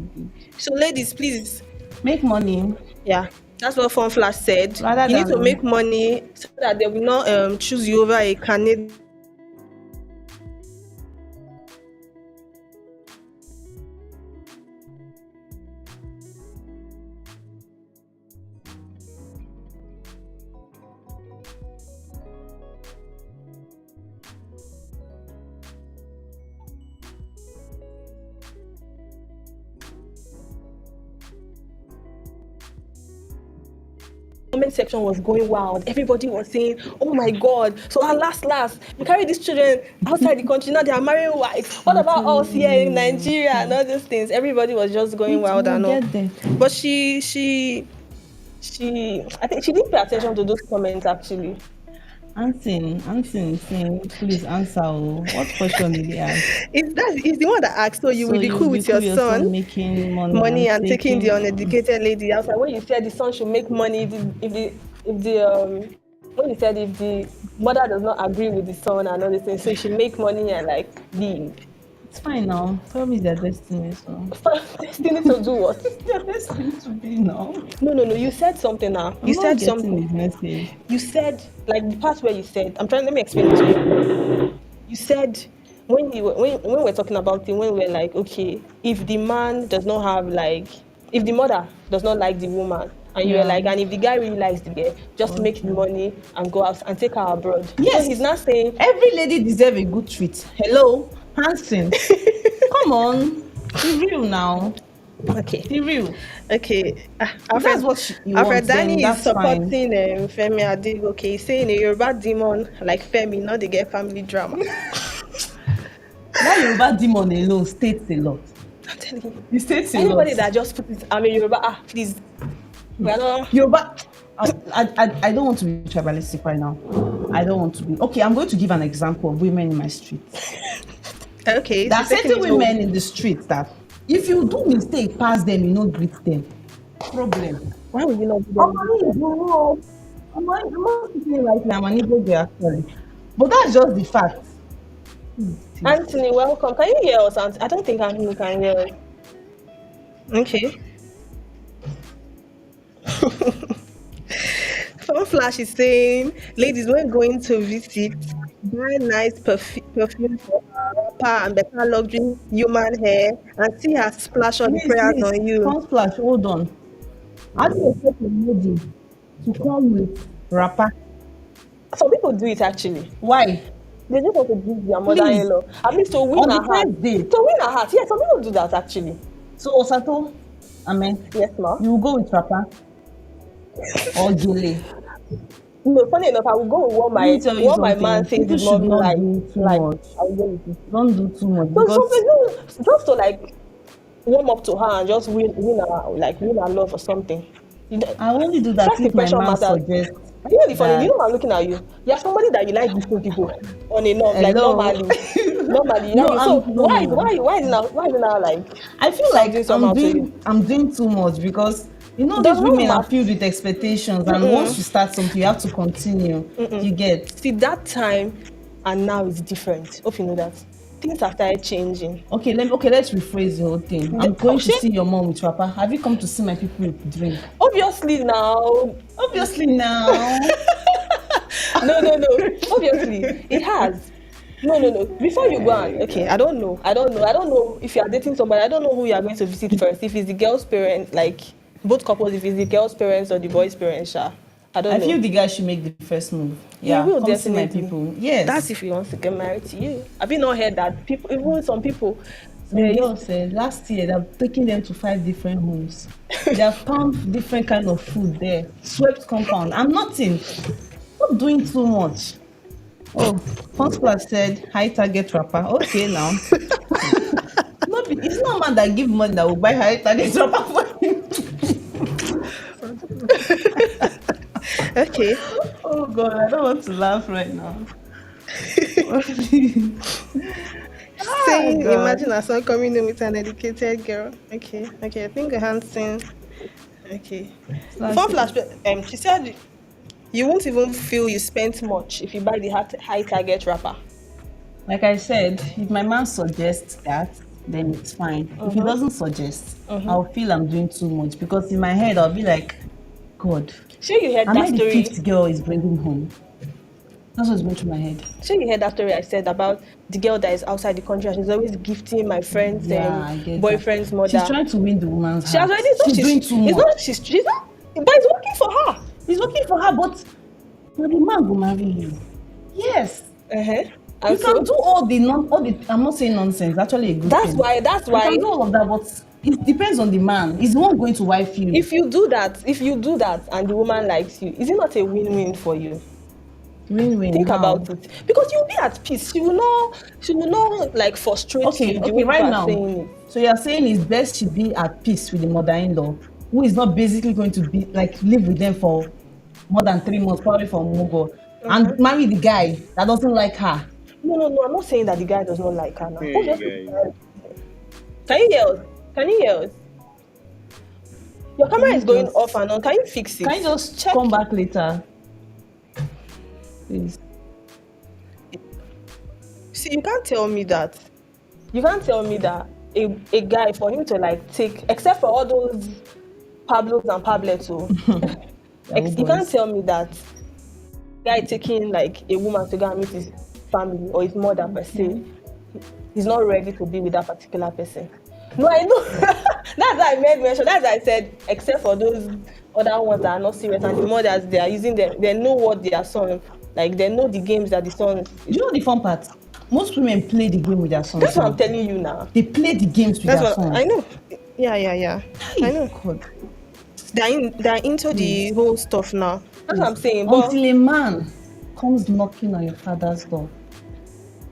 So ladies, please. Make money. Yeah. That's what Fun Flash said. You need to make money so that they will not choose you over a Canadian. Comment section was going wild. Everybody was saying, oh my God, so at last you carry these children outside the country, now they are marrying whites. What about us here in Nigeria and all those things? Everybody was just going wild and all. But she I think she didn't pay attention to those comments actually. Answer, please answer. What question did he ask? It's the one that asked. So you will be cool with your son making money and taking the uneducated lady outside. When you said the son should make money, when you said if the mother does not agree with the son and all these things, so you should make money and like leave. It's fine now. Probably their destiny. So. Destiny to do what? Their destiny to be now. No. You said something now. You said something. His message. You said like the part where you said. Let me explain it to you. You said when we're talking about it, when we're like, okay, if the man does not have like, if the mother does not like the woman, and you were like, and if the guy really likes the girl, just make the money and go out and take her abroad. Yes, so he's not saying every lady deserves a good treat. Hello. Hanson, come on, be real now. Okay, be real. Okay, that's what you Alfred want. Danny is supporting Femi Adegoke. He's saying a Yoruba demon like Femi, not they get family drama. That Yoruba demon alone states a lot. I'm telling you, he states a lot. Anybody that just put it, I'm a Yoruba. Please, we are not Yoruba. I don't want to be tribalistic right now. I don't want to be. Okay, I'm going to give an example of women in my street. Okay. There are certain women in the street that if you do mistake pass them, you don't greet them. Problem. Why would you not do that? I'm not speaking right now. I'm an Igbo girl actually, but that's just the fact. Anthony, welcome. Can you hear us? I don't think Anthony can hear us. Okay. Fun Flash is saying, ladies, when going to visit, buy nice perfume for her, rapper and better luxury human hair, and see her splash all the prayers on you. Don't flash. Hold on. How do you expect a lady to come with rapper? Some people do it actually. Why? They just want to give their mother-in-law. At least to win On her the heart. first day. To win her heart. Yeah, some people do that actually. So Osato, Amen. Yes, ma. You will go with rapper or Gile. No, funny enough, I will go with what my man says People is should not not like. do too Like, much. I will go with it. Don't do too much So because just to like warm up to her and just win her love or something. I only do that First if my impression man matters. suggests. You know the funny, that- you know I'm looking at you. You're somebody that you like listening people on and off, like Hello? normally. You No, like it. So no. why is it now like I feel like something somehow to you? I'm doing too much because you know Does these not women are matter. filled with expectations, and once you start something, you have to continue. You get. See, that time and now is different. Hope you know that. Things have started changing. Okay, let's rephrase the whole thing. I'm going to see your mom with rapper. Have you come to see my people with drink? Obviously now. Obviously now. No. Obviously, it has. No. Before you go on, okay, I don't know if you are dating somebody. I don't know who you are going to visit first. If it's the girl's parents, like both couples, if it's the girl's parents or the boy's parents, I don't know. I feel the guy should make the first move. Yeah, will come see my definitely. people. Yes. That's if he wants to get married to you. Have you not heard that people, even some people, The girl said last year they're taking them to 5 different homes. They have found different kind of food there. Swept compound. I'm nothing. Not doing too much. Oh, First Class said high target rapper. Okay now. It's not man that give money that will buy high target rapper for him. okay. Oh God, I don't want to laugh right now. Saying, God. imagine a son coming in with an educated girl. Okay. I think Hansen. Okay. Fun flash. She said you won't even feel you spent much if you buy the high target wrapper. Like I said, if my man suggests that, then it's fine. If he doesn't suggest, I'll feel I'm doing too much because in my head I'll be like, God, Sure, you heard am that I the story? 5th girl he's bringing home? That's what's going through my head. Sure, you heard that story I said about the girl that is outside the country and she's always gifting my friends I get boyfriend's that. mother. She's trying to win the woman's She has heart. already She's doing too much. She's not, but it's working for her. It's working for her, but the man will marry you. Yes. And You can do all the I'm not saying nonsense, actually a good that's thing. why You can do all of that, but it depends on the man. He's the one going to wife you. if you do that and the woman likes you, is it not a win-win for you? Win-win. Think how? about it, because you'll be at peace. She will not like frustrate you. the way Okay, right people are now. saying it. So you're saying it's best she be at peace with the mother-in-law, who is not basically going to be like live with them for more than 3 months, probably for more, and marry the guy that doesn't like her. No, I'm not saying that the guy does not like her now. Hey, Obviously, guys. Can you hear us? Your camera is going off and on. Can you fix it? Can you just check? come back later? Please. See, you can't tell me that. A guy, for him to like take, except for all those Pablos and Pabletos, you can't tell me that guy taking like a woman to go and meet his family or his mother per se, he's not ready to be with that particular person. No, I know. That's why I made mention. That's why I said, except for those other ones that are not serious, and the mothers, they are using them. They know what their son, like they know the games that the son. Do you know the fun part? Most women play the game with their sons. That's what I'm telling you now. They play the games with That's their what sons. I know. Yeah. I know. God. They're into the whole stuff now. That's what I'm saying. But Until a man comes knocking on your father's door,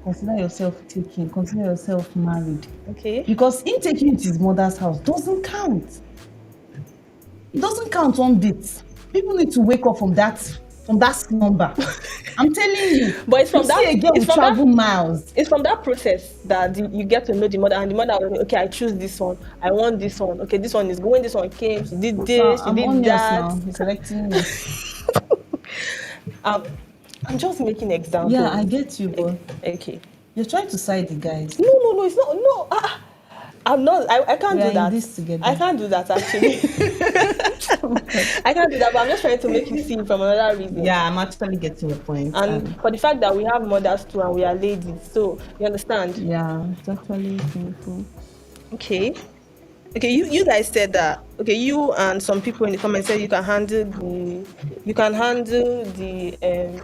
consider yourself taken, consider yourself married. okay. Because him taking you to his mother's house doesn't count. It doesn't count one bit. People need to wake up from that slumber. I'm telling you. But it's from you that. See a girl It's from travel that. miles. It's from that process that you get to know the mother, and the mother will, okay, I choose this one. I want this one. Okay, this one is going. This one came. She did this. She I'm did onions that. now. He's selecting me. Um, I'm just making examples. Yeah, I get you, but Okay. you're trying to side the guys. No, it's not. No, I'm not. I can't We are do in that. this together. I can't do that actually. I can't do that, but I'm just trying to make you see it from another reason. Yeah, I'm actually getting your point. And for the fact that we have mothers too and we are ladies, so you understand? Yeah, it's actually painful. Okay. Okay, you guys said that. Okay, you and some people in the comments said you can handle the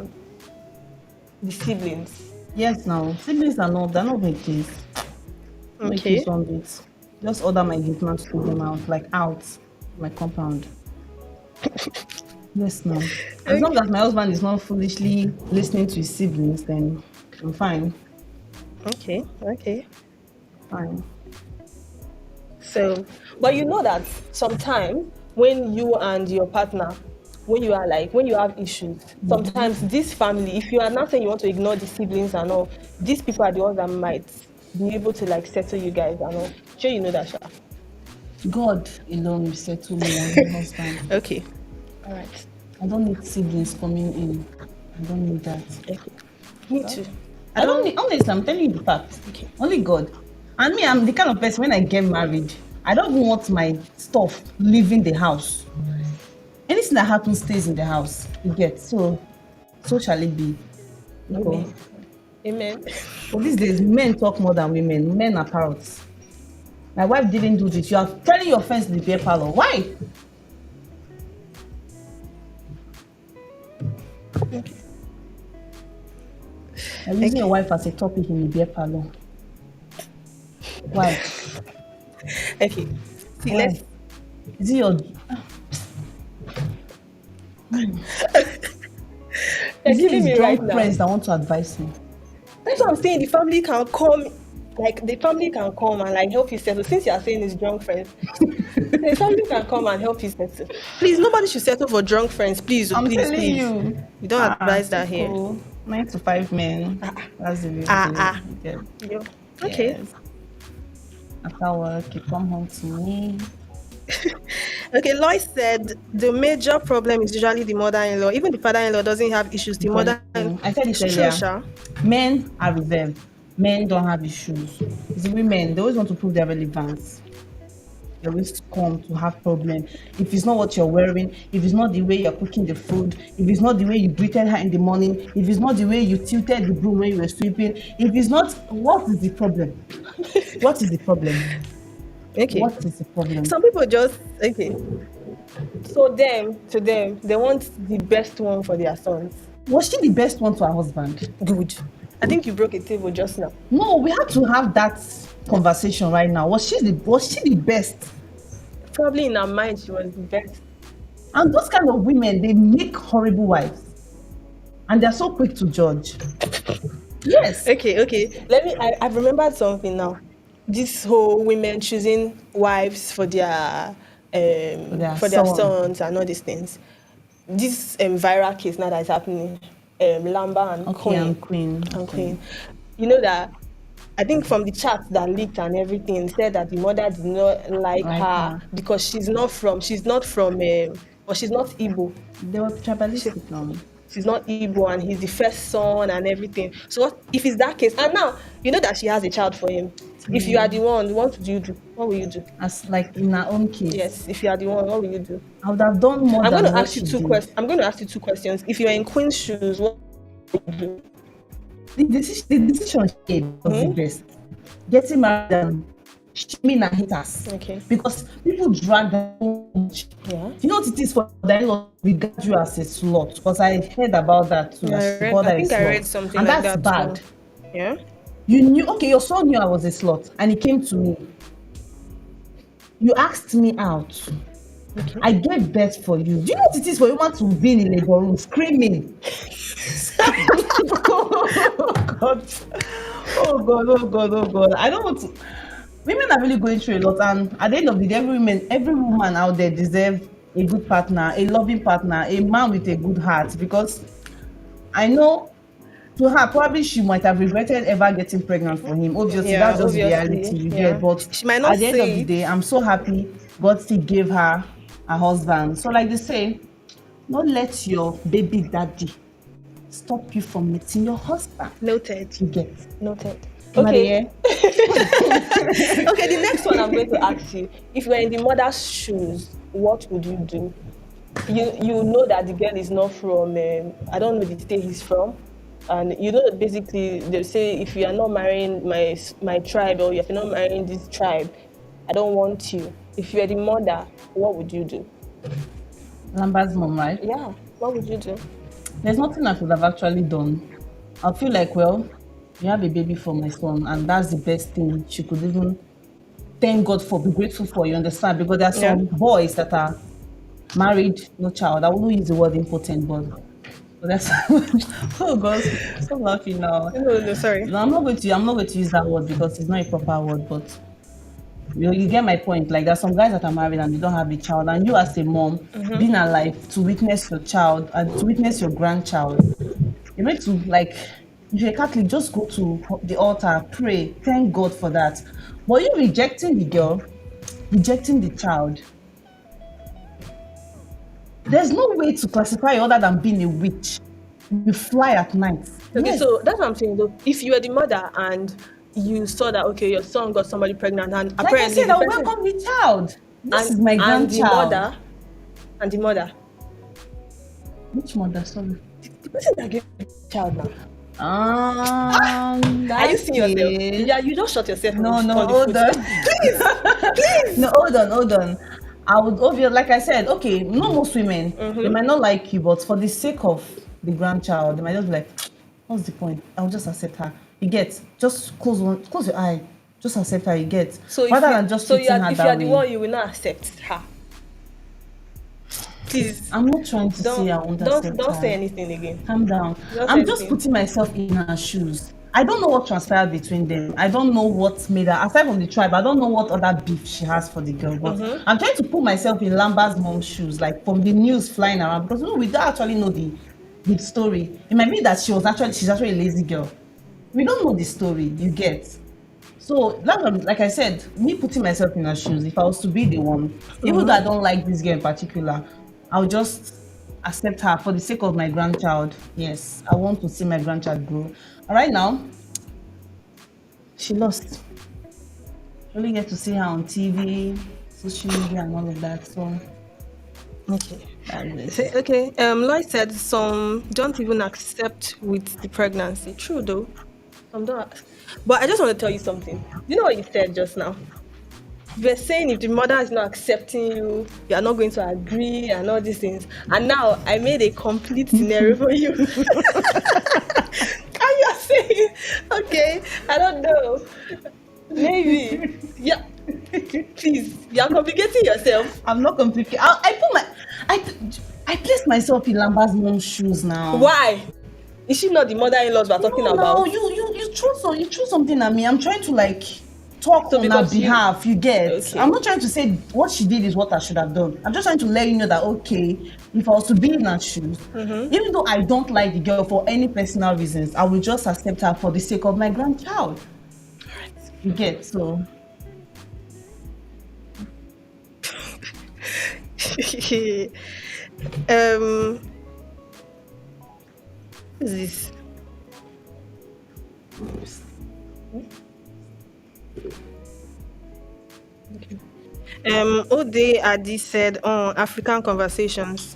siblings. Yes, now siblings are not. They're not my kids. My Okay. kids on it. Just order my gate man to put them out, like out my compound. Yes, no. As long as my husband is not foolishly listening to his siblings, then I'm fine. Okay. Fine. So, but you know that sometimes when you and your partner, when you have issues, sometimes this family, if you are not saying you want to ignore the siblings and all, these people are the ones that might be able to like settle you guys and all. Sure, you know that, Sha. God alone will settle me and my husband. Okay. All right. I don't need siblings coming in. I don't need that. Okay. Me too. I don't need, honestly, I'm telling you the fact. Okay. Only God. And me, I'm the kind of person, when I get married, I don't even want my stuff leaving the house. Anything that happens stays in the house. You get. So shall it be. Amen. Amen. But these days, men talk more than women. Men are parrots. My wife didn't do this. You are telling your friends in the beer parlor. Why? Okay. I'm using your wife as a topic in the beer parlor. Why? Okay. See, Why? let's. Is it your... Is it killing me his right drunk now. friends that want to advise me? That's what I'm saying. The family can come, and like help you settle. Since you are saying it's drunk friends, the family can come and help you settle. Please, nobody should settle for drunk friends. Please, I'm please, telling please. you. We don't advise that here. Cool. 9 to 5 men. That's the way to do it. Yeah. Okay. Yes. After work, you come home to me. Okay, Lois said the major problem is usually the mother-in-law. Even the father-in-law doesn't have issues. The mother-in-law. I said it True, earlier. Sha. Men are reserved. Men don't have issues. It's the women. They always want to prove their relevance. They always come to have problems. If it's not what you're wearing, if it's not the way you're cooking the food, if it's not the way you greeted her in the morning, if it's not the way you tilted the broom when you were sweeping, if it's not, what is the problem? What is the problem? Okay. What is the problem? Some people just okay. So to them, they want the best one for their sons. Was she the best one to her husband? Good. I think you broke a table just now. No, we had to have that conversation right now. Was she the best? Probably in her mind, she was the best. And those kind of women, they make horrible wives. And they're so quick to judge. Yes. Okay. I've remembered something now. This whole women choosing wives for their sons and all these things. This viral case now that is happening, Lamba and Queen. You know that I think from the chat that leaked and everything said that the mother did not like her because she's not Igbo. They were tribalistic now. She's not Igbo and he's the first son and everything. So what if it's that case? And now you know that she has a child for him. If you are the one, what do you do? What will you do? As like in her own case. Yes, if you are the one, what will you do? I would have done more. I'm going to ask you two questions. I'm going to ask you two questions. If you're in Queen's shoes, what would you do? The decision she made was the best. Getting married and shaming and haters. Okay. Because people drag them so much. Yeah. You know what it is for the in-law regard you as a slut? Because I heard about that too. Yeah, I think I read something and like that's that bad. too. Yeah. You knew, okay, your son knew I was a slut, and he came to me. You asked me out. Okay. I gave birth for you. Do you know what it is for a woman to be in a labor room screaming? Oh God. I don't want to. Women are really going through a lot, and at the end of the day, every woman out there deserves a good partner, a loving partner, a man with a good heart. Because I know, to her, probably she might have regretted ever getting pregnant for him. Obviously, that's just reality you get. But she might not at the end of the day, I'm so happy God still gave her a husband. So like they say, don't let your baby daddy stop you from meeting your husband. Noted. You get. Noted. Okay. Okay. Okay, the next one I'm going to ask you. If you were in the mother's shoes, what would you do? You know that the girl is not from, I don't know the state he's from. And you know, basically, they say if you are not marrying my tribe, or if you're not marrying this tribe, I don't want you. If you're the mother, what would you do? Lambert's mom, right? Yeah, what would you do? There's nothing I could have actually done. I feel like, well, you have a baby for my son, and that's the best thing she could even thank God for, be grateful for, you understand? Because there are some boys that are married, no child. I won't use the word impotent, but that's oh God, stop laughing now. No, sorry. No, I'm not going to use that word because it's not a proper word, but you get my point. Like, there's some guys that are married and they don't have a child, and you as a mom being alive to witness your child and to witness your grandchild, you need to, like, if you're a Catholic, just go to the altar, pray, thank God for that. But you rejecting the girl, rejecting the child, there's no way to classify you other than being a witch. You fly at night. Okay, Yes. so that's what I'm saying though. If you were the mother and you saw that, okay, your son got somebody pregnant, and Like I apparently said, the I'll person- welcome the child. This is my and grandchild. the mother. Which mother? Sorry. The person that gave the child now. Are you seeing yourself? okay. Yeah, you just shot yourself. No, on the hold foot. on. Please. No, hold on. I would obviously, like I said, okay, not most women, they might not like you, but for the sake of the grandchild, they might just be like, what's the point? I'll just accept her. You get, just close your eye, just accept her, you get. So if rather you, than just so treating her if you that are the way. one, you will not accept her. Please. I'm not trying to say I won't accept her. Don't say anything again. Calm down. Don't I'm say just anything. putting myself in her shoes. I don't know what transpired between them. I don't know what made her, aside from the tribe, I don't know what other beef she has for the girl. But I'm trying to put myself in Lambert's mom's shoes, like from the news flying around, because we don't actually know the story. It might be that she's actually a lazy girl. We don't know the story, you get. So that's like I said, me putting myself in her shoes, if I was to be the one, even though I don't like this girl in particular, I'll just accept her for the sake of my grandchild. Yes, I want to see my grandchild grow. And right now, she lost. You only get to see her on TV, social media, and all of that. So, okay. Okay. Lloyd said some don't even accept with the pregnancy. True though. Some don't. But I just want to tell you something. You know what you said just now? You were saying if the mother is not accepting you, you are not going to agree and all these things. And now I made a complete scenario for you. And you are saying, okay, I don't know. Maybe. Yeah. Please, you are complicating yourself. I'm not complicated. I placed myself in Lambert's mom's shoes now. Why? Is she not the mother-in-laws we're talking about? No, you threw something at me. I'm trying to like talk on her behalf. You get. Okay. I'm not trying to say what she did is what I should have done. I'm just trying to let you know that okay, if I was to be in her shoes, even though I don't like the girl for any personal reasons, I will just accept her for the sake of my grandchild. You get so. What is this? Ode Adi said on African conversations.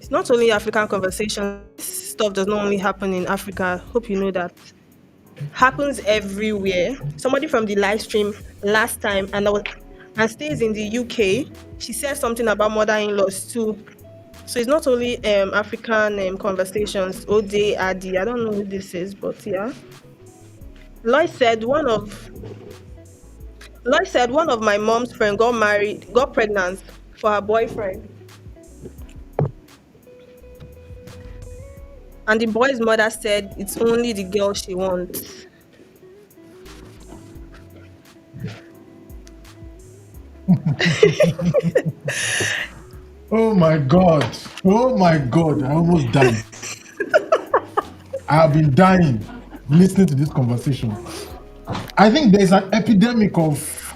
It's not only African conversations. This stuff does not only happen in Africa. Hope you know that. Happens everywhere. Somebody from the live stream last time and stays in the UK. She said something about mother-in-laws too. So it's not only African conversations. Ode Adi. I don't know who this is, but yeah. Lloyd said one of my mom's friend got pregnant for her boyfriend. And the boy's mother said it's only the girl she wants. Oh my God, I almost died. I have been dying listening to this conversation. I think there's an epidemic of,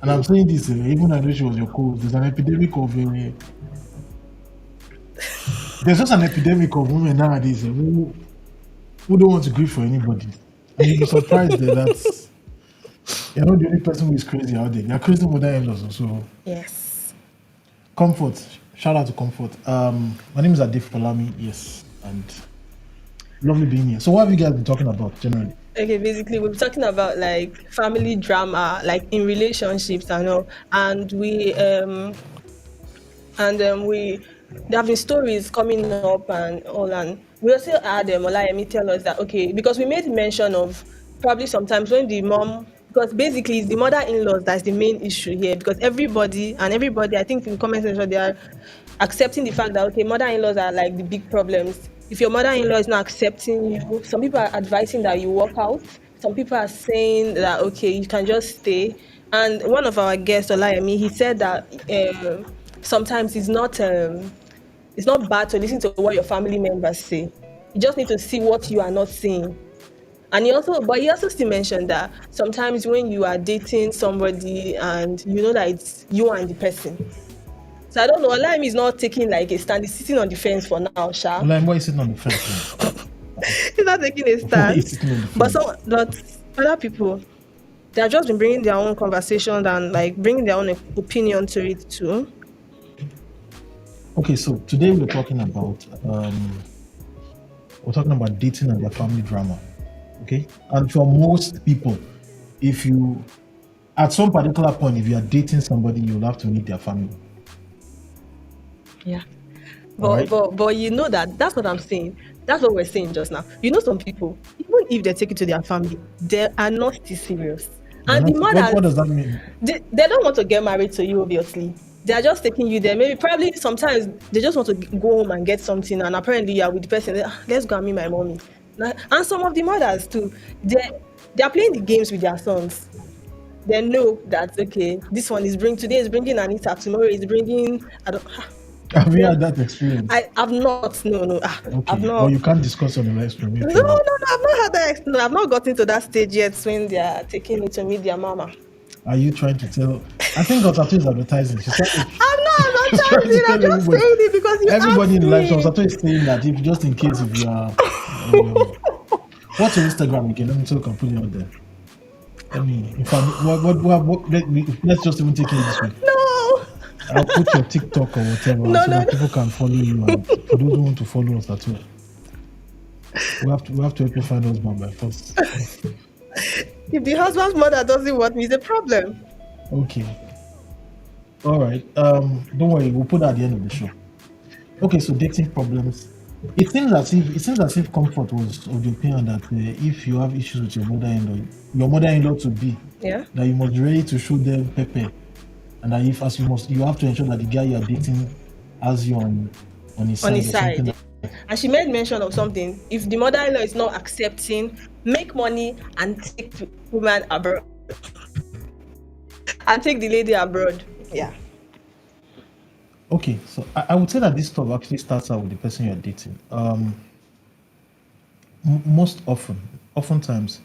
and I'm saying this even I know she was your co-host, there's an epidemic of There's just an epidemic of women nowadays who don't want to grieve for anybody. And you'll be surprised that you're not the only person who is crazy out there. You're crazy mother-in-laws also. Yes. Comfort. Shout out to Comfort. My name is Adif Polami. Yes. And lovely being here. So what have you guys been talking about generally? Okay, basically we're talking about like family drama, like in relationships and all. And there have been stories coming up and all, and we also had Olayemi tell us that, okay, because we made mention of probably sometimes when the mom, because basically it's the mother-in-laws that's the main issue here, because everybody, I think in the comment section, they are accepting the fact that, okay, mother-in-laws are like the big problems. If your mother-in-law is not accepting you, some people are advising that you walk out. Some people are saying that, okay, you can just stay. And one of our guests, Olayemi, he said that sometimes it's not bad to listen to what your family members say. You just need to see what you are not seeing. And he also still mentioned that sometimes when you are dating somebody and you know that it's you and the person. So I don't know, Olayemi is not taking like a stand, he's sitting on the fence for now, Sha. Olayemi, why is sitting on the fence? He's not taking a stand. But other people, they have just been bringing their own conversation and like bringing their own opinion to it too. Okay, so today we're talking about dating and their family drama. Okay, and for most people, if you at some particular point, if you are dating somebody, you'll have to meet their family. Yeah, but you know that's what I'm saying. That's what we're saying just now. You know, some people, even if they take it to their family, they are not still serious. And the mothers, what does that mean? They don't want to get married to you, obviously. They are just taking you there. Maybe, probably, sometimes they just want to go home and get something. And apparently, you are with the person. Let's go and meet my mommy. And some of the mothers too, they are playing the games with their sons. They know that, okay, this one today is bringing Anita, tomorrow is bringing. Have you had that experience? I've not. No. Okay. I've not. Well, you can't discuss on the live stream. No. I've not had that. No, I've not gotten to that stage yet when they are taking me to meet their mama. Are you trying to tell? I think Osato is advertising. I'm not trying to. I'm just saying it because you everybody in the live stream. Osato is saying that if just in case if you are. What's your Instagram again? Let me so I can put it out there. Let me. If I'm let's just even take it this way. No. I'll put your TikTok or whatever that people can follow you. And for those who want to follow us at all, we have to help you find husband by first. If the husband's mother doesn't want me, it's a problem. Okay. All right. Don't worry. We'll put that at the end of the show. Okay. So dating problems. It seems as if Comfort was of the opinion that if you have issues with your mother-in-law to be, that you must be ready to show them pepper. And that you have to ensure that the guy you are dating has you on his side. And she made mention of something. If the mother-in-law is not accepting, make money and take the woman abroad. And take the lady abroad. Yeah. Okay, so I would say that this stuff actually starts out with the person you're dating. Oftentimes,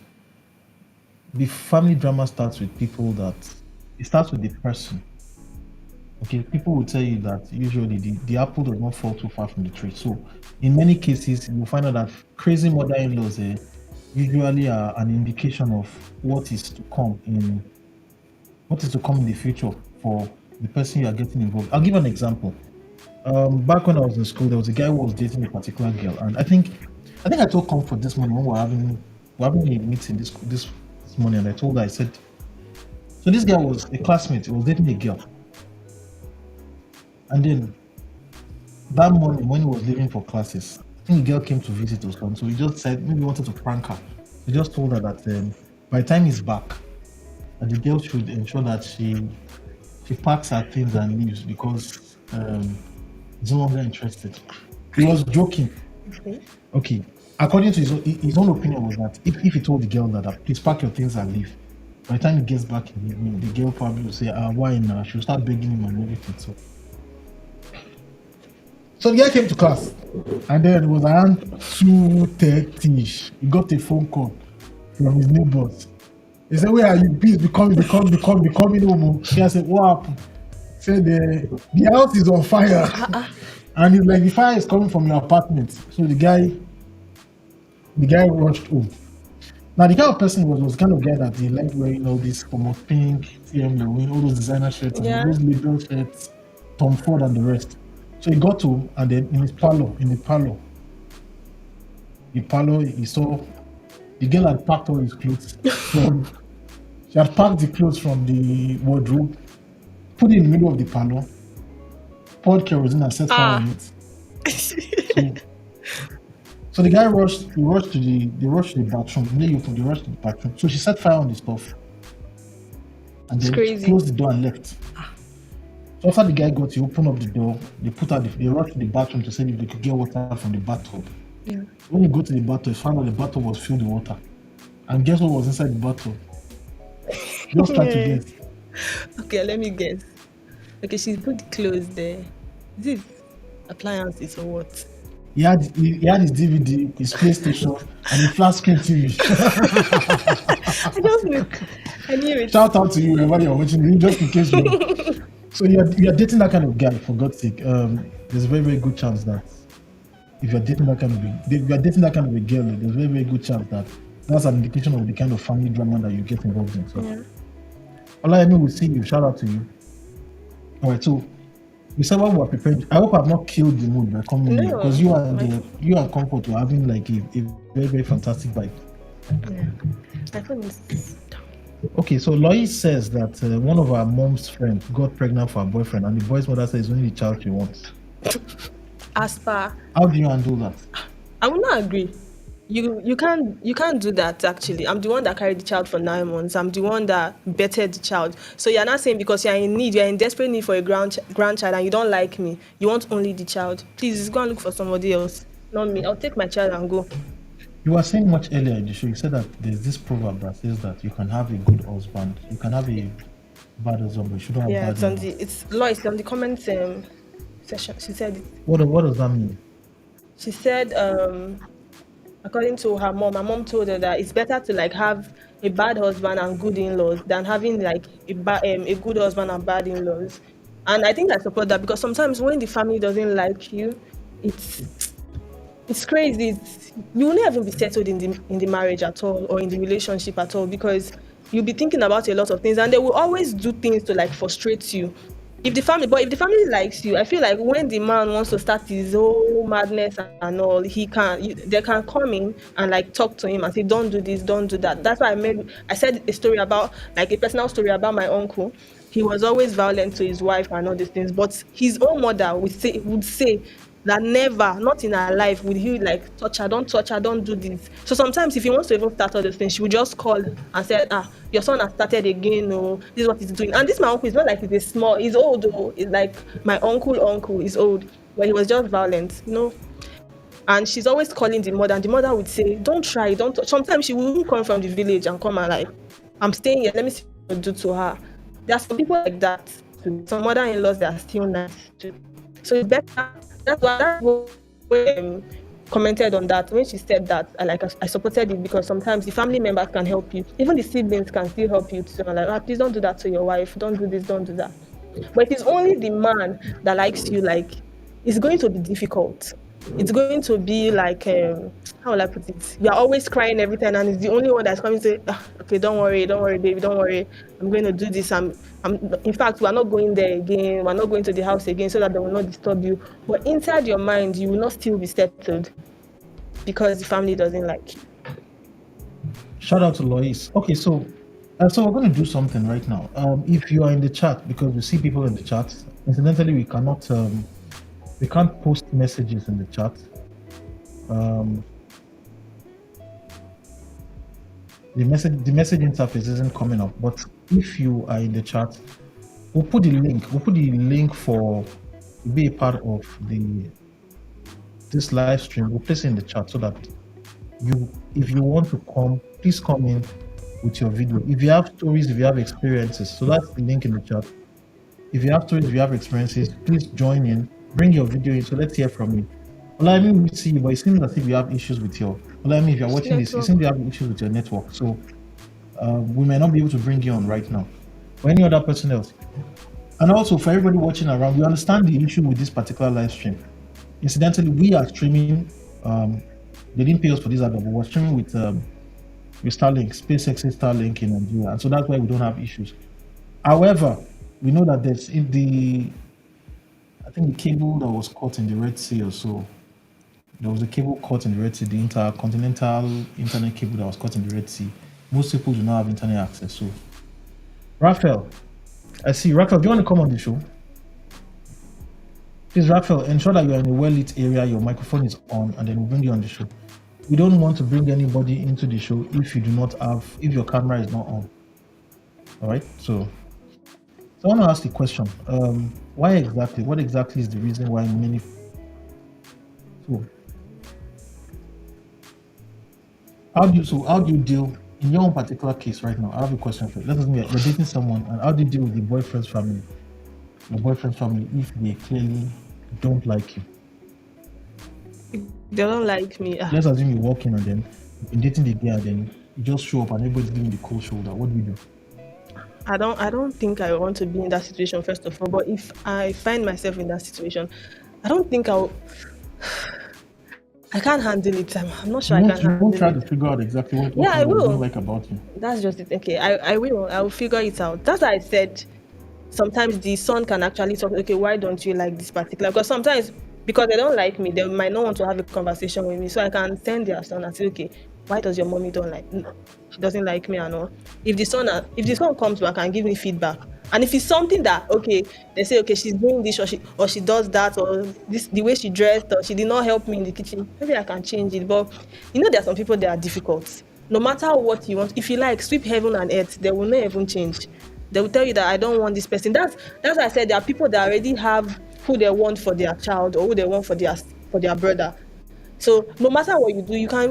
the family drama starts with people that it starts with the person. Okay, people will tell you that usually the apple does not fall too far from the tree. So, in many cases, you'll find out that crazy mother-in-laws usually are an indication of what is to come in the future for the person you are getting involved. I'll give an example. Back when I was in school, there was a guy who was dating a particular girl, and I think I told Comfort this morning when we're having a meeting this morning, and I told her, I said, so this guy was a classmate, he was dating a girl. And then that morning when he was leaving for classes, I think the girl came to visit us, so he just said maybe he wanted to prank her. He just told her that by the time he's back, that the girl should ensure that she packs her things and leaves because he's no longer interested. He was joking. Okay. According to his own opinion was that if he told the girl that please pack your things and leave, by the time he gets back in the evening, the girl probably will say, why now? She'll start begging him and everything. So the guy came to class, and then it was around 2:30ish. He got a phone call from his neighbors. He said, where are you? Please be coming home. She said, what happened? Said, the house is on fire. And it's like the fire is coming from your apartment. So the guy rushed home. Now the kind of person was the kind of guy that he liked wearing all these from pink, TM Lewin, all those designer shirts and Yeah. those label shirts, Tom Ford and the rest. So he got home and then in the parlor, he saw the girl had packed all his clothes she had packed the clothes from the wardrobe, put it in the middle of the parlor, poured kerosene and set fire on it. So the guy rushed to the bathroom. They rushed to the bathroom. So she set fire on the stuff. And then closed the door and left. So after the guy got, he opened up the door. They rushed to the bathroom to see if they could get water from the bathtub. Yeah. When you go to the bathtub, you found out the bathtub was filled with water. And guess what was inside the bathtub? Just try to guess. Okay, let me guess. Okay, she put the clothes there. Is it appliances or what? He had his DVD, his PlayStation, and a flat screen TV. I knew it. Shout out to you wherever you're watching it, just in case you. So you're dating that kind of guy, for God's sake. There's a very, very good chance that if you're dating that kind of a girl, there's a very, very good chance that that's an indication of the kind of family drama that you get involved in. So, Olayemi will see you. Shout out to you. All right, so we said what we're prepared. I hope I've not killed the mood by coming here because you and Comfort were having like a very, very fantastic vibe. I think Okay, so Lois says that one of our mom's friends got pregnant for her boyfriend, and the boy's mother says it's only the child she wants. as per, how do you handle that? I will not agree. You can't do that. Actually, I'm the one that carried the child for 9 months. I'm the one that bettered the child. So you're not saying because you're in desperate need for a grandchild and you don't like me, you want only the child. Please go and look for somebody else, not me. I'll take my child and go. You were saying much earlier in the show, you said that there's this proverb that says that you can have a good husband, you can have a bad husband, but you shouldn't have bad husband. It's Lois on the comment section. She said it. What does that mean? She said, according to her mom told her that it's better to like have a bad husband and good in-laws than having like a good husband and bad in-laws. And I think I support that because sometimes when the family doesn't like you, it's crazy. You will never be settled in the marriage at all or in the relationship at all because you'll be thinking about a lot of things and they will always do things to like frustrate you. If the family likes you, I feel like when the man wants to start his whole madness and all, they can come in and like talk to him and say, don't do this, don't do that. That's why I said a story about, like a personal story about my uncle. He was always violent to his wife and all these things, but his own mother would say that never, not in her life, would he like touch her, don't do this. So sometimes if he wants to even start all those things, she would just call and say, your son has started again, or this is what he's doing. And this my uncle is not like he's old though. It's like my uncle is old, but he was just violent, And she's always calling the mother, and the mother would say, don't try, don't touch. Sometimes she will come from the village and come and like, I'm staying here, let me see what I do to her. There are some people like that too. Some mother-in-laws that are still nice too. So it's better. That's what commented on that when she said that. I supported it because sometimes the family members can help you, even the siblings can still help you too. Like, please don't do that to your wife. Don't do this. Don't do that. But if it's only the man that likes you, like it's going to be difficult. It's going to be like how will I put it? You are always crying every time, and it's the only one that's coming to say, okay, don't worry, baby, don't worry. I'm going to do this. In fact, we're not going there again. We're not going to the house again so that they will not disturb you. But inside your mind, you will not still be settled because the family doesn't like you. Shout out to Lois. Okay, so we're going to do something right now. If you are in the chat, because we see people in the chat, incidentally, we can't post messages in the chat. The message interface isn't coming up, but if you are in the chat, we'll put the link for to be a part of this live stream. We'll place it in the chat so that if you want to come, please come in with your video. If you have stories, if you have experiences, so that's the link in the chat. If you have stories, if you have experiences, please join in. Bring your video in, so let's hear from you. Olayemi, we see you, but it seems as if you have issues with your... Olayemi, if you're watching this, it seems you have issues with your network, so we may not be able to bring you on right now. Or any other person else. And also, for everybody watching around, we understand the issue with this particular live stream. Incidentally, we are streaming. They didn't pay us for this advert, but we're streaming with Starlink, SpaceX's Starlink in Nigeria, and so that's why we don't have issues. However, we know that there's I think the cable that was caught in the Red Sea or so. There was a cable caught in the Red Sea, the intercontinental internet cable that was caught in the Red Sea. Most people do not have internet access. So, Raphael, I see. Raphael, do you want to come on the show? Please, Raphael, ensure that you're in a well-lit area, your microphone is on, and then we'll bring you on the show. We don't want to bring anybody into the show if your camera is not on. All right? So I want to ask a question. What exactly is the reason why many... So, how do you deal, in your own particular case right now, I have a question for you. Let's assume you're dating someone, and how do you deal with your boyfriend's family if they clearly don't like you? They don't like me. Let's assume you walk in and then you've been dating the guy and then you just show up and everybody's giving the cold shoulder. What do you do? I don't think I want to be in that situation, first of all. But if I find myself in that situation, I don't think I can't handle it. I'm not sure I can handle it. You won't try to figure out exactly what I you will. don't like about you. That's just it. Okay, I will figure it out. That's why I said sometimes the son can actually talk, okay, why don't you like this particular? Because sometimes, because they don't like me, they might not want to have a conversation with me. So I can send their son and say, okay, why does your mommy don't like me? She doesn't like me and all. If the son comes back and give me feedback, and if it's something that, okay, they say, okay, she's doing this or she does that, or this the way she dressed, or she did not help me in the kitchen, maybe I can change it. But there are some people that are difficult. No matter what you want, if you like sweep heaven and earth, they will not even change. They will tell you that I don't want this person. That's why I said there are people that already have who they want for their child or who they want for their brother. So no matter what you do, you try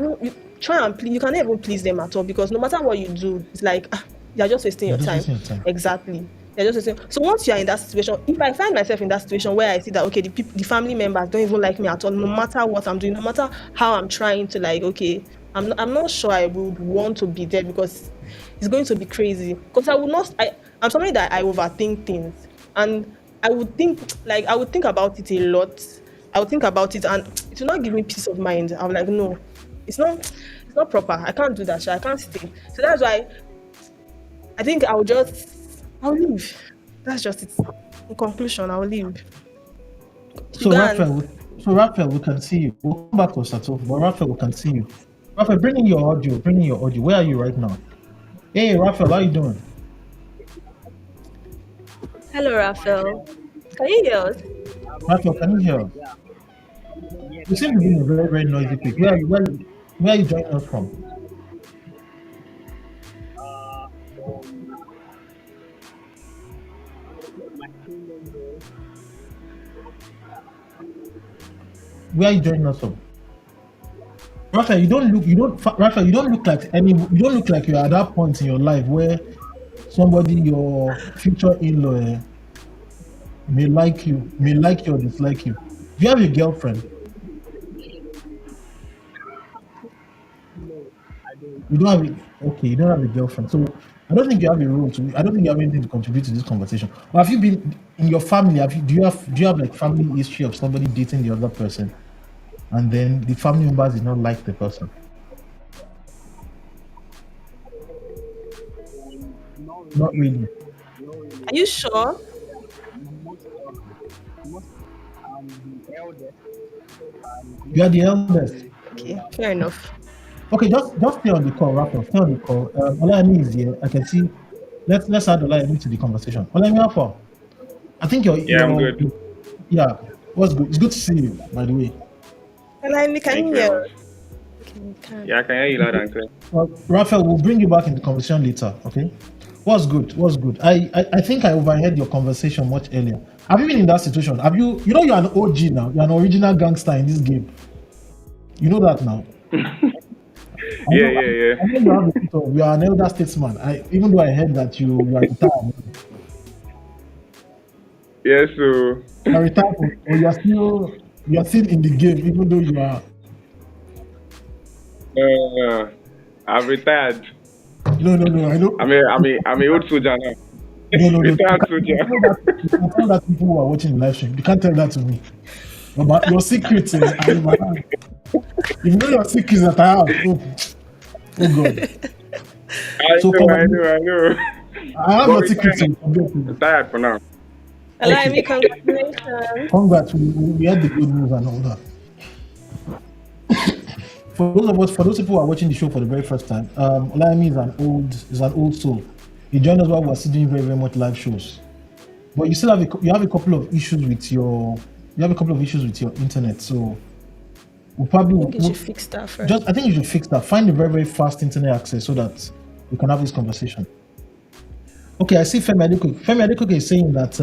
and please. You can't even please them at all, because no matter what you do, it's like you're just wasting your time. Exactly. You're just wasting. So once you are in that situation, if I find myself in that situation where I see that, okay, the family members don't even like me at all, no matter what I'm doing, no matter how I'm trying to, like, okay, I'm not sure I would want to be there, because it's going to be crazy. Because I'm somebody that I overthink things, and I would think about it a lot. I would think about it, and it will not give me peace of mind. I'm like, no, it's not proper. I can't do that. I can't stay. So that's why I think I'll leave. That's just it. In conclusion, I'll leave. So Raphael, we can see you. We'll come back to Sato, but Raphael, we can see you. Raphael, bring in your audio. Where are you right now? Hey, Raphael, how are you doing? Hello, Raphael. Can you hear us? Raphael, can you hear us? You seem to be in a very, very noisy place. Where are you joining us from? Where are you joining us from? Raphael, you don't look like you're at that point in your life where somebody, your future in-law, may like you or dislike you. Do you have a girlfriend? You don't have you don't have a girlfriend. So I don't think you have anything to contribute to this conversation. Or have you been in your family? Do you have like family history of somebody dating the other person, and then the family members did not like the person? Not really. Are you sure? You are the eldest. Okay, fair enough. Okay, just stay on the call, Raphael. Stay on the call. Olayemi is here. I can see. Let's add Olayemi to the conversation. Olayemi, how far? I think you're. I'm good. Yeah, what's good? It's good to see you, by the way. Olayemi, can you hear? Yeah, I can hear you loud and clear. Raphael, we'll bring you back in the conversation later. Okay. What's good? I think I overheard your conversation much earlier. Have you been in that situation? Have you? You know you're an OG now. You're an original gangster in this game. You know that now. Yeah. I know you are an elder statesman. Even though I heard that you are retired. Yeah, so You are retired, or you are still in the game, even though you are. I've retired. No. I know. I'm a old soldier now. No. Retired soldier. You can tell that people who are watching the live stream. You can't tell that to me. But your secrets are in my hand. You know your secrets that I have. Oh God. So I know. I have But your we secrets. I'm tired for now. Allow congratulations. Congrats. We had the good news and all that. For those people who are watching the show for the very first time, Olayemi is an old soul. He joined us while we were still doing very, very much live shows. But you still have a couple of issues with your internet. So we'll probably I think you should fix that first. I think you should fix that. Find a very, very fast internet access so that we can have this conversation. Okay, I see Femi Adekoke. Femi Adekoke is saying that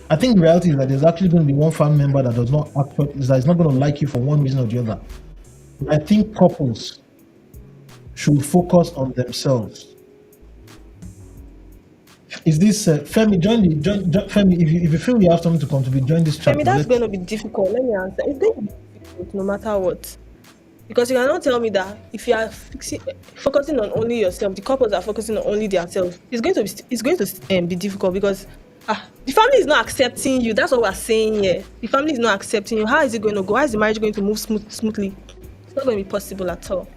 I think the reality is that there's actually going to be one family member that is not going to like you for one reason or the other. I think couples should focus on themselves. Is this Femi? Femi. If you feel you have something to contribute, join this chat. Femi, that's going to be difficult. Let me answer. It's going to be difficult no matter what. Because you cannot tell me that if you are focusing on only yourself, the couples are focusing on only themselves. It's going to be difficult because the family is not accepting you. That's what we're saying here. The family is not accepting you. How is it going to go? How is the marriage going to move smoothly? It's not going to be possible at all.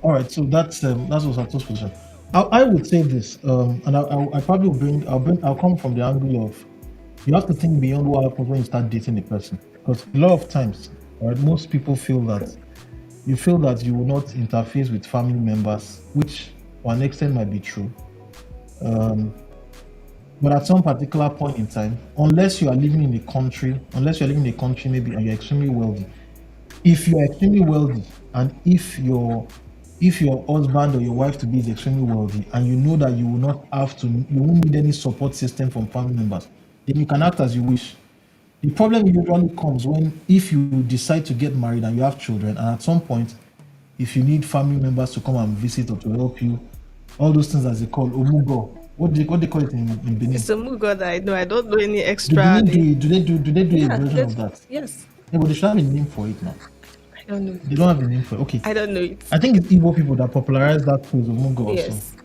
All right, so that's Osato's position. I would say this, and I probably I'll come from the angle of you have to think beyond what happens when you start dating a person, because a lot of times, right, most people feel that you will not interface with family members, which to an extent might be true. But at some particular point in time, unless you are living in a country, maybe, and you're extremely wealthy. If you are extremely wealthy, and if your husband or your wife to be is extremely wealthy, and you know that you won't need any support system from family members, then you can act as you wish. The problem usually comes if you decide to get married and you have children, and at some point, if you need family members to come and visit or to help you, all those things as they call omugo. What do they call it in Benin? It's omugo that I know. I don't know any extra. Do they do a version of that? Yes. Yeah, but they should have a name for it now. I don't know. They don't have a name for it. Okay. I don't know it. I think it's Igbo people that popularized that phrase omugo Yes. also.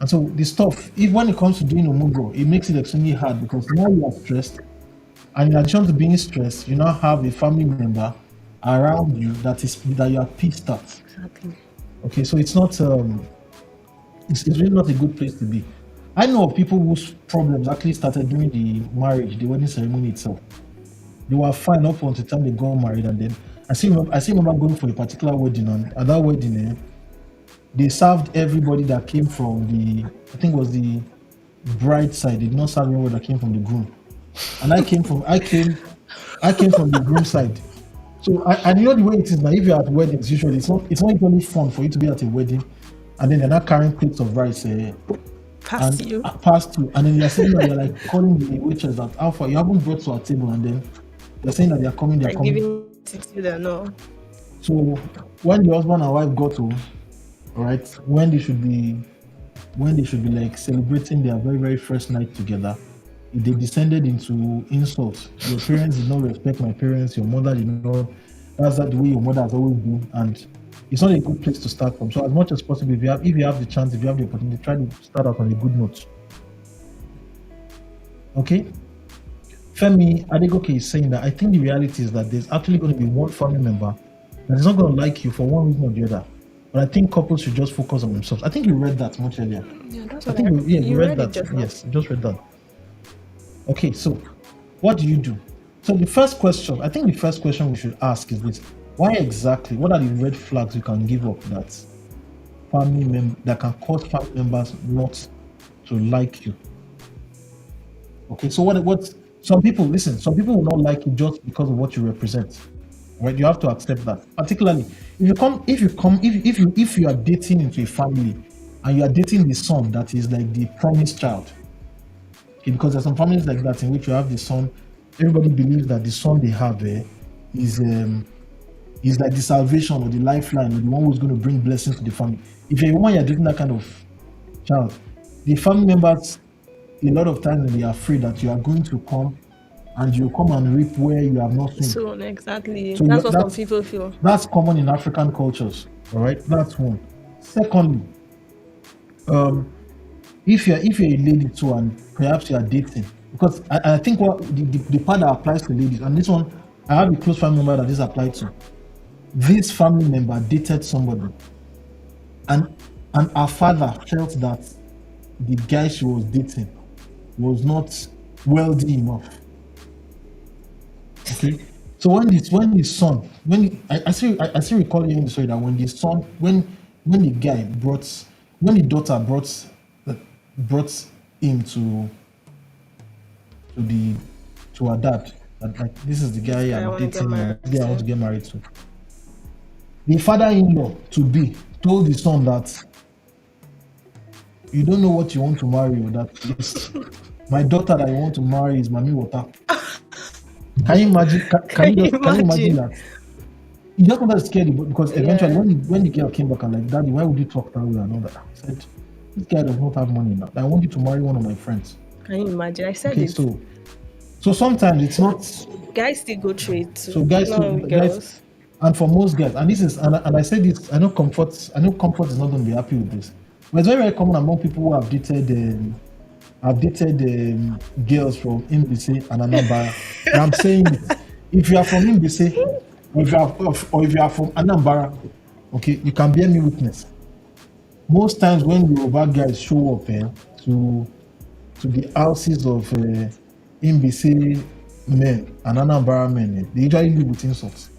And so the stuff, when it comes to doing omugo, it makes it extremely hard because now you are stressed, and in addition to being stressed, you now have a family member around you that you are pissed at. Exactly. Okay, so it's not it's really not a good place to be. I know of people whose problems actually started during the wedding ceremony itself. They were fine up until the time they got married, and then I still remember going for a particular wedding, and at that wedding, they served everybody that came from I think it was the bride side. They did not serve everybody that came from the groom, and I came from the groom side. So I know the way it is now. If you're at weddings, usually it's not usually fun for you to be at a wedding, and then they're not carrying plates of rice. Past you, and then they're saying that they're like calling the waitress that Alpha, you haven't brought to our table, and then they're saying that they're coming. Giving it to them, no. So when the husband and wife got home, right, when they should be like celebrating their very, very first night together, they descended into insults. Your parents did not respect my parents. Your mother did not. That's the way your mother has always been, and it's not a good place to start from. So as much as possible, if you have the chance, if you have the opportunity, try to start out on a good note. Okay? Femi Adegoke is saying that I think the reality is that there's actually going to be one family member that is not going to like you for one reason or the other. But I think couples should just focus on themselves. I think you read that much earlier. Yeah, that's I what think you read that. Just yes, just read that. Okay, so what do you do? So the first question we should ask is this: why exactly? What are the red flags you can give up that can cause family members not to like you? Okay, so what? Some people will not like you just because of what you represent. Right? You have to accept that. Particularly if you are dating into a family and you are dating the son that is like the promised child. Okay, because there's some families like that in which you have the son. Everybody believes that the son they have is like the salvation or the lifeline or the one who's going to bring blessings to the family. If you're a woman, you're dating that kind of child, the family members a lot of times they are afraid that you are going to come and you come and reap where you have not seen. So exactly. So that's what some people feel. That's common in African cultures. All right, that's one. Secondly, if you're a lady too and perhaps you are dating because I think what the part that applies to ladies, and this one, I have a close family member that this applied to. This family member dated somebody, and our father felt that the guy she was dating was not wealthy enough. Okay, so when his son, I still recall hearing the story that when the daughter brought him to her dad, that like, this is the guy I'm dating, the guy I want to get married to. The father-in-law to be told the son that you don't know what you want to marry, or that is my daughter that you want to marry is Mami Water. Can you imagine? Can you imagine that? He just wanted to scare you, because eventually when the girl came back and like, Daddy, why would you talk that way and all that? I said, this guy does not have money now. I want you to marry one of my friends. Can you imagine? I said Okay, it. So sometimes it's not. Guys still go through it. So guys, and for most guys, and this is, and I say this, I know comfort is not going to be happy with this, but it's very, very common among people who have dated girls from Mbc and Anambra. And I'm saying it, if you are from Mbc, or if you are from Anambra, okay, you can bear me witness. Most times when Yoruba guys show up to the houses of Mbc men and Anambra men, they usually live with insults.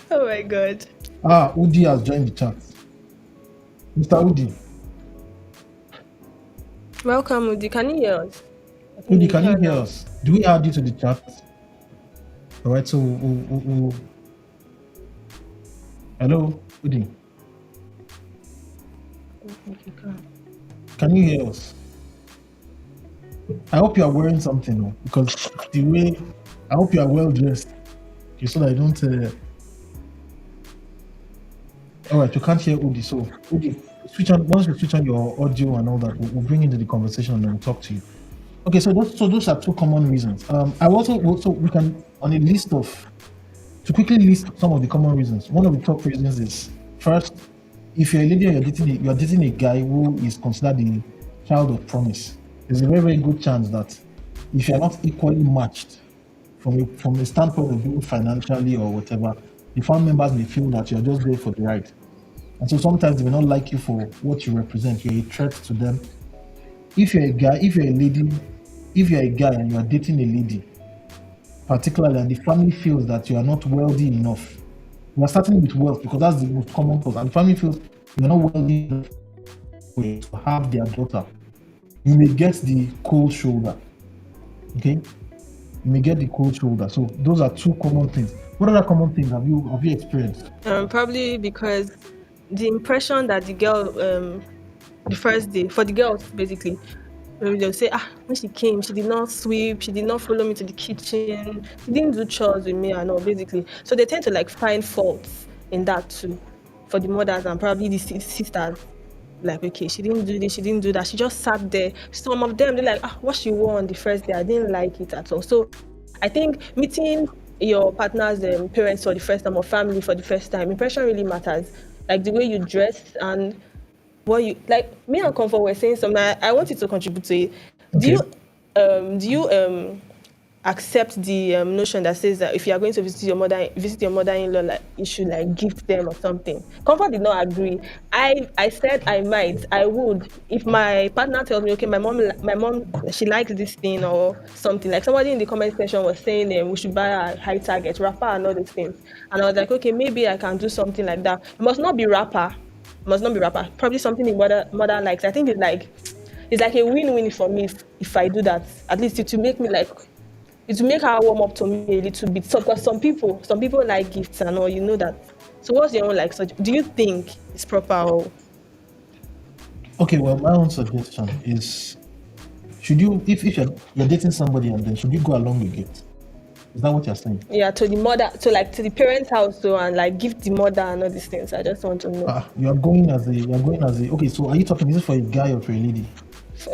Oh my God. Udi has joined the chat. Mr. Udi. Welcome, Udi. Can you hear us? Udi, can you hear us? Do we add you to the chat? All right, so hello, Udi. Can you hear us? I hope you are wearing something, because I hope you are well dressed, so that I don't. All right, you can't hear Udi, so Udi, once you switch on your audio and all that, we'll bring into the conversation and then we'll talk to you. Okay, so those are two common reasons. I also we can, on a list to quickly list some of the common reasons. One of the top reasons is, first, if you're a lady and you're dating a guy who is considered the child of promise, there's a very, very good chance that if you're not equally matched from a standpoint of view, financially or whatever, the family members may feel that you're just there for the ride. And so sometimes they may not like you for what you represent. You're a threat to them. If you're a guy and you are dating a lady, particularly, and the family feels that you are not wealthy enough, we are starting with wealth because that's the most common cause, and the family feels you're not wealthy enough to have their daughter, you may get the cold shoulder. Okay? You may get the cold shoulder. So those are two common things. What other common things have you experienced? Probably because the impression that the girl, the first day, for the girls basically, they'll say, when she came, she did not sweep, she did not follow me to the kitchen, she didn't do chores with me and all, basically. So they tend to like find faults in that too, for the mothers and probably the sisters. Like, okay, she didn't do this, she didn't do that, she just sat there. Some of them, they're like, what she wore on the first day, I didn't like it at all. So I think meeting your partner's parents for the first time or family for the first time, impression really matters. Like the way you dress and what you like. Me and Comfort were saying something. I want you to contribute to it. Okay. Do you accept the notion that says that if you are going to visit your mother-in-law, like you should like gift them or something? Comfort did not agree. I said I would, if my partner tells me, okay, my mom she likes this thing or something. Like somebody in the comment section was saying we should buy a high target wrapper and all these things, and I was like, okay, maybe I can do something like that. It must not be wrapper. Probably something the mother likes. I think it's like a win-win for me if I do that. At least to make me like. It will make her warm up to me a little bit. So, because some people like gifts and all, you know that. So what's your own like? So do you think it's proper or? Okay, well, my own suggestion is, should you, if you're dating somebody and then should you go along with it? Is that what you're saying? Yeah, to the mother, to the parents' house, so and like gift the mother and all these things. I just want to know. You're going as a. Okay, so are you talking? Is it for a guy or for a lady?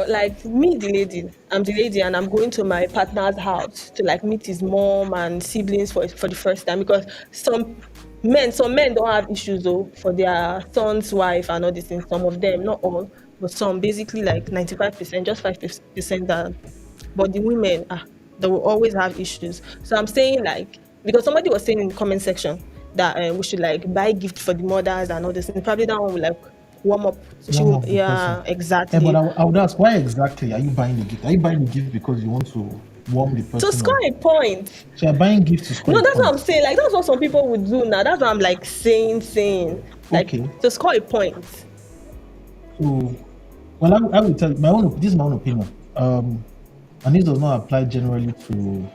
Like me, the lady. I'm the lady, and I'm going to my partner's house to like meet his mom and siblings for the first time, because some men don't have issues though for their son's wife and all these things. Some of them, not all, for some, basically like 95%, just 5% that. But the women, they will always have issues. So I'm saying like, because somebody was saying in the comment section that we should like buy gift for the mothers and all this, and probably that one will like warm up. Warm up the Yeah, person. exactly. But I would ask, why exactly are you buying the gift? Are you buying the gift because you want to warm the person To score up? a point. So you're buying gifts to score No, a that's point. what I'm saying. Like that's what some people would do now. That's what I'm like saying. Like Okay. to score a point. So, well, I will tell you, this is my own opinion. And this does not apply generally to,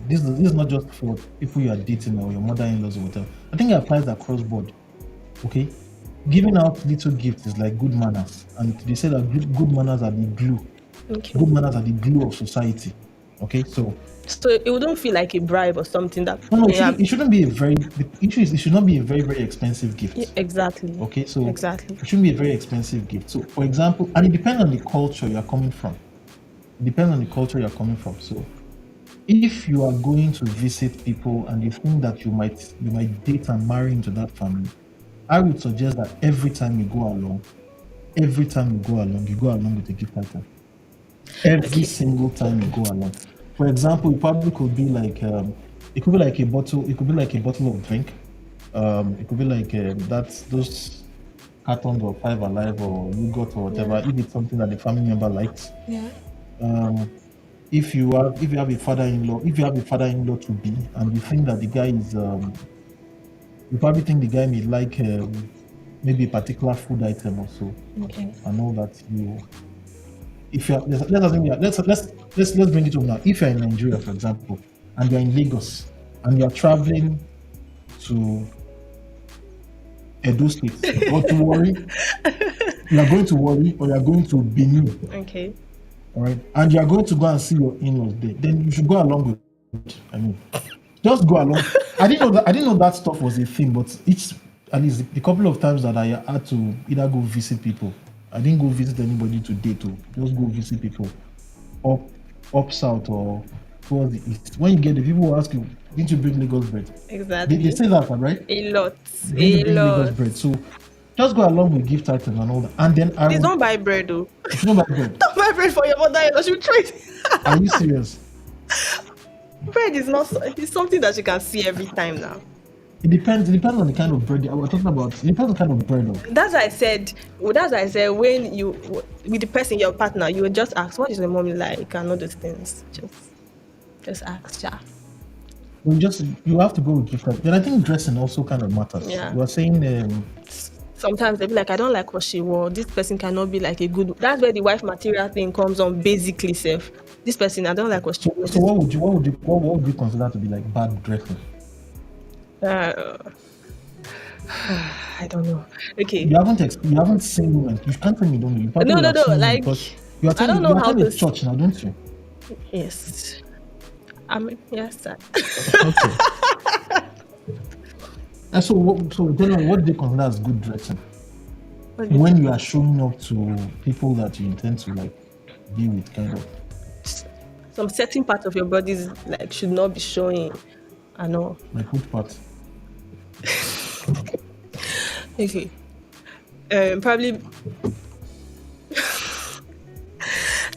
this is not just for people you are dating or your mother-in-laws or whatever. I think it applies across board. Okay? Giving out little gifts is like good manners. And they say that good manners are the glue. Okay. Good manners are the glue of society. Okay? So it wouldn't feel like a bribe or something that. No, it shouldn't be a very. The issue is it should not be a very, very expensive gift. Yeah, exactly. Okay, so exactly. It shouldn't be a very expensive gift. So, for example, and it depends on the culture you're coming from. It depends on the culture you're coming from. So, if you are going to visit people and you think that you might date and marry into that family, I would suggest that every time you go along, you go along with a gift item. Every single time you go along. For example, it probably could be like it could be like a bottle. It could be like a bottle of drink. It could be like those cartons of Five Alive or yogurt or whatever. If it's something that the family member likes. Yeah. If you have a father-in-law to be, and you think that the guy is, you probably think the guy may like maybe a particular food item or so. Okay. And all that you. If you are, let's bring it up now. If you're in Nigeria, for example, and you're in Lagos and you're traveling to Edo State or to Warri, you are going to Warri or you are going to Benin. Okay. All right, and you are going to go and see your in-laws there. Then you should go along with. Just go along. I didn't know that stuff was a thing, but at least the couple of times that I had to either go visit people. I didn't go visit anybody today to just go visit people up south or towards the east. When you get the people who ask you, didn't you bring Lagos bread? Exactly. They say that, right? A lot. Lagos bread. So just go along with gift items and all that. And then please don't buy bread though. Don't buy bread. Don't buy bread for your mother-in-law. She'll trade. Are you serious? Bread is not. It's something that you can see every time now. It depends on the kind of bread we're talking about. It depends on the kind of bread. That's why I said when you with the person, your partner, you would just ask, what is your mommy like and all those things. Just ask, yeah. Well, you have to go with gift items. Then I think dressing also kind of matters. Yeah. You are saying sometimes they'll be like, I don't like what she wore. This person cannot be like a good. That's where the wife material thing comes on. Basically, self. This person, I don't like what she wore. So what would you consider to be like bad dressing? I don't know. Okay. You haven't seen women. You can't tell me you don't know. You probably no. have seen Like because you are telling the church now, don't you? Yes. Yes, sir. Okay. And so tell me, what do you consider as good dressing? When you are showing up to people that you intend to like be with, kind of. Some certain part of your body like should not be showing. I know. Like which part? Okay. Probably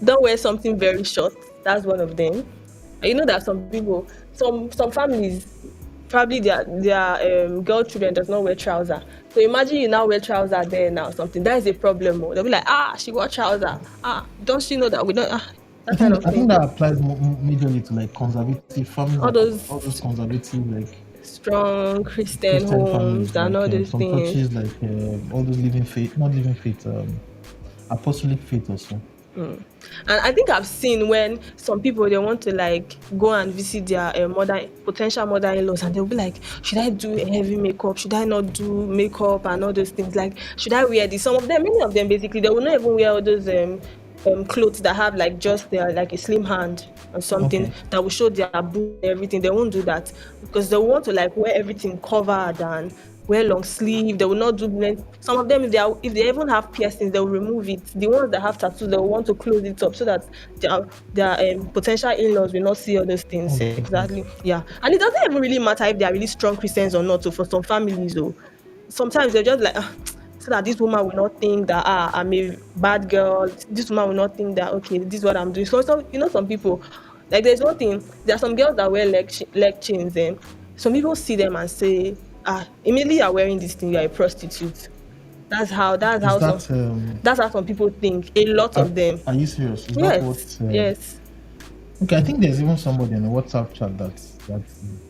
don't wear something very short. That's one of them. You know that some people, some families, probably their girl children does not wear trouser. So imagine you now wear trouser there now something. That is a problem. They'll be like, she wore trouser. Don't she know that we don't? That kind of thing. I think that applies majorly to like conservative families. All those conservative like strong Christian homes and all those some things. Churches like all those apostolic faith also. And I think I've seen when some people they want to like go and visit their potential mother-in-laws, and they'll be like, should I do heavy makeup? Should I not do makeup and all those things? Like, should I wear this? Many of them basically they will not even wear all those clothes that have like just their like a slim hand or something that will show their boobs and everything. They won't do that because they want to like wear everything covered and wear long sleeve. They will not do length. Some of them, if they even have piercings, they will remove it. The ones that have tattoos, they will want to close it up so that their potential in-laws will not see all those things. Exactly. Yeah. And it doesn't even really matter if they are really strong Christians or not. So for some families, though, sometimes they're just like, so that this woman will not think that I'm a bad girl. This woman will not think that okay, this is what I'm doing. So some people, like there's one thing. There are some girls that wear leg chains, and some people see them and say, immediately you're wearing this thing, you're a prostitute. That's how Is some that that's how some people think. A lot of them. are you serious? Is that what Yes. Yes. okay, I think there's even somebody in the WhatsApp chat that so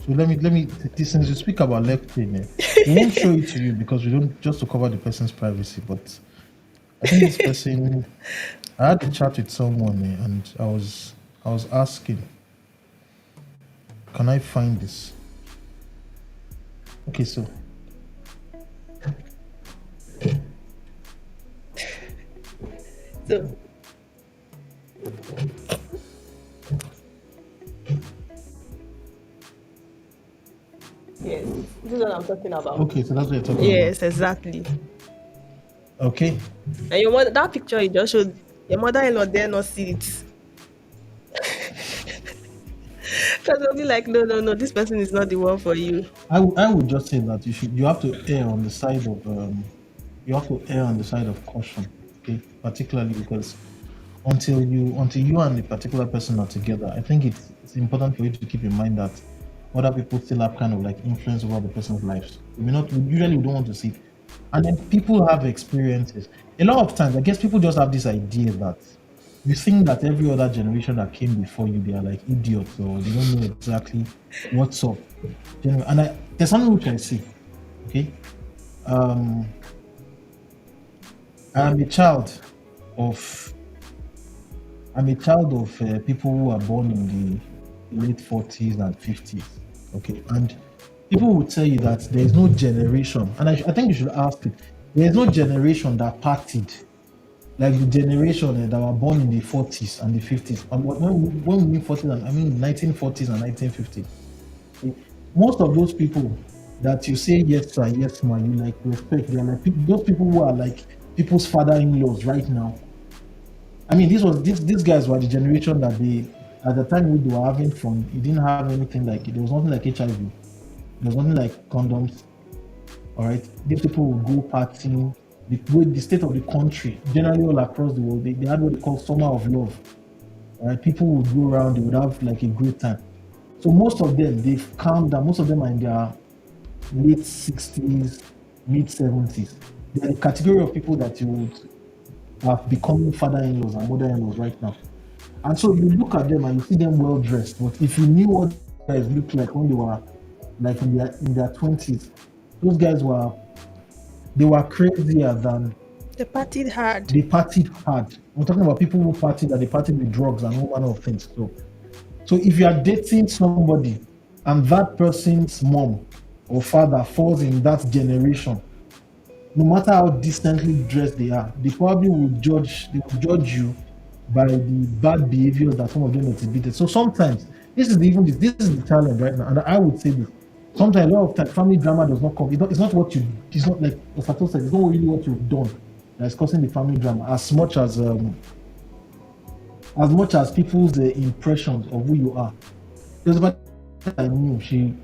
let me since you speak about left chain, we won't show it to you because we don't, just to cover the person's privacy, but I think this person, I had a chat with someone and I was asking, can I find this? Okay, so So yes, this is what I'm talking about. okay, so that's what you're talking Yes, exactly. about. Okay. And your mother, that picture you just showed, your mother-in-law dare not see it. Because they'll be like, no, this person is not the one for you. I would just say that you have to err on the side of caution, okay? Particularly because until you and the particular person are together, I think it's important for you to keep in mind that other people still have kind of like influence over the person's lives. We usually don't want to see, and then people have experiences. A lot of times, I guess people just have this idea that you think that every other generation that came before you, they are like idiots or they don't know exactly what's up. And there's something which I see. Okay, I'm a child of people who are born in the late 40s and 50s. Okay, and people will tell you that there is no generation, and I think you should ask it. There is no generation that partied like the generation that were born in the 40s and the 50s. And when we mean 40s, I mean 1940s and 1950s. Most of those people that you say yes sir, yes ma, you like respect, they are like those people who are like people's father-in-laws right now. I mean, these guys were the generation that they, at the time when they were having fun, you didn't have anything like it. There was nothing like HIV. There was nothing like condoms. All right, these people would go partying. The state of the country, generally all across the world, they had what they call summer of love. All right, people would go around, they would have like a great time. So most of them, they've calmed down. Most of them are in their late 60s, mid 70s. They're the category of people that you would have become father-in-laws and mother-in-laws right now. And so you look at them and you see them well dressed. But if you knew what guys looked like when they were like in their 20s, those guys were crazier than They partied hard. they partied hard. We're talking about people who partied, that they partied with drugs and all manner of things. So if you are dating somebody and that person's mom or father falls in that generation, no matter how decently dressed they are, they probably will judge you by the bad behaviors that some of them exhibited. So sometimes this is the challenge right now, and I would say this. Sometimes a lot of time family drama does not come. It's not what you. It's not like Sato said. It's not really what you've done that's causing the family drama as much as people's impressions of who you are. There's a I knew the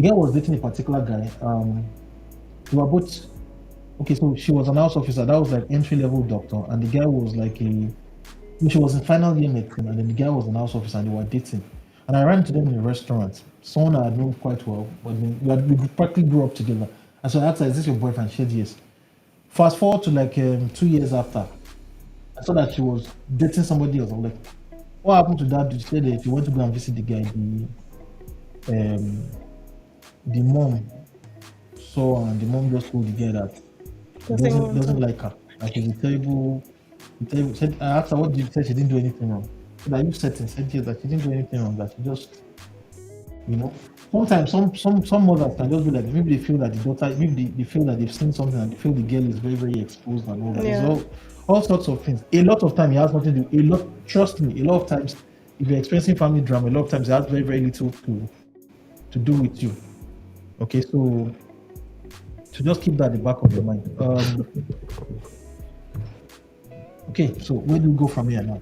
guy was dating a particular guy. They were both okay. So she was an house officer. That was like entry level doctor, and the guy was like she was in final year medicine, and then the guy was an house officer, and they were dating. And I ran into them in a restaurant. Someone I had known quite well, but we practically grew up together. And so I asked her, "Is this your boyfriend?" She said yes. Fast forward to like 2 years after, I saw that she was dating somebody else. I'm like, what happened to that? She said that she went to go and visit the guy. The mom saw, and the mom just told the guy that doesn't like her. Like she's a terrible. Said, I asked her what did you say, she didn't do anything wrong. Said, are you certain? Said yes, that she didn't do anything wrong, that she just, sometimes some mothers can just be like, maybe they feel that the daughter, maybe they feel that they've seen something and they feel the girl is very, very exposed and all that. Yeah. So all sorts of things. A lot of time it has nothing to do, trust me, a lot of times if you're experiencing family drama, a lot of times it has very, very little to do with you. Okay, so just keep that at the back of your mind. Okay, so where do we go from here now?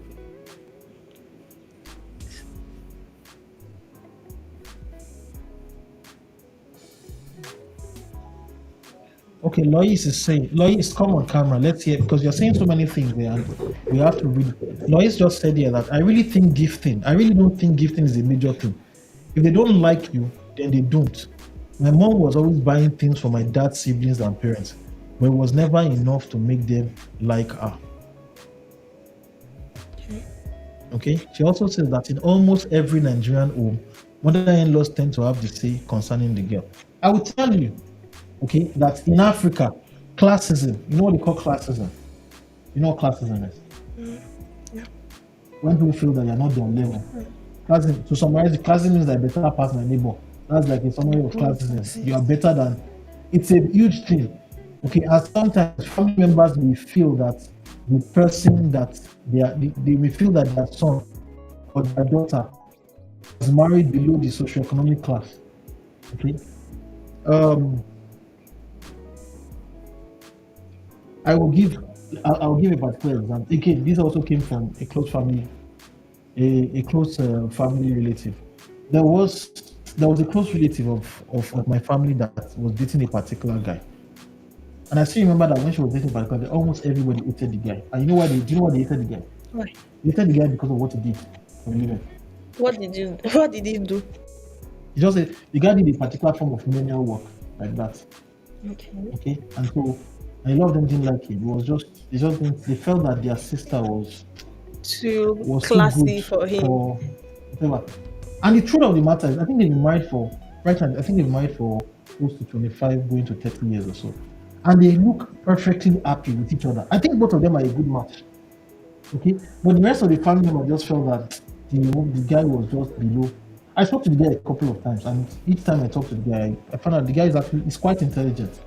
Okay, Lois is saying, Lois, come on camera. Let's hear, because you're saying so many things there, and we have to read. Lois just said here that I really don't think gifting is a major thing. If they don't like you, then they don't. My mom was always buying things for my dad's siblings and parents, but it was never enough to make them like her. Okay. She also says that in almost every Nigerian home, mother-in-laws tend to have the say concerning the girl. I will tell you, okay, that in Africa, classism, you know what they call classism? You know what classism is? Yeah. When people feel that you're not their level. Classism, to summarize, classism means that I better pass my neighbor. That's like a summary of classism. You are better than. It's a huge thing. Okay, as sometimes family members may feel that the person that they may feel that their son or their daughter is married below the socioeconomic class. Okay. I'll give a particular example. Again, this also came from a close family, a close family relative. There was a close relative of my family that was dating a particular guy. And I still remember that when she was dating a particular guy, almost everybody hated the guy. And you know why do you know why they hated the guy? Why? They hated the guy because of what he did for a living. What did he do? He just said the guy did a particular form of menial work like that. Okay. And so a lot of them didn't like it. It was just they felt that their sister was Too too classy good for him. whatever. And the truth of the matter is, I think they've been married for close to 25, going to 30 years or so. And they look perfectly happy with each other. I think both of them are a good match. Okay? But the rest of the family member just felt that the guy was just below. I spoke to the guy a couple of times, and each time I talked to the guy, I found out the guy is quite intelligent.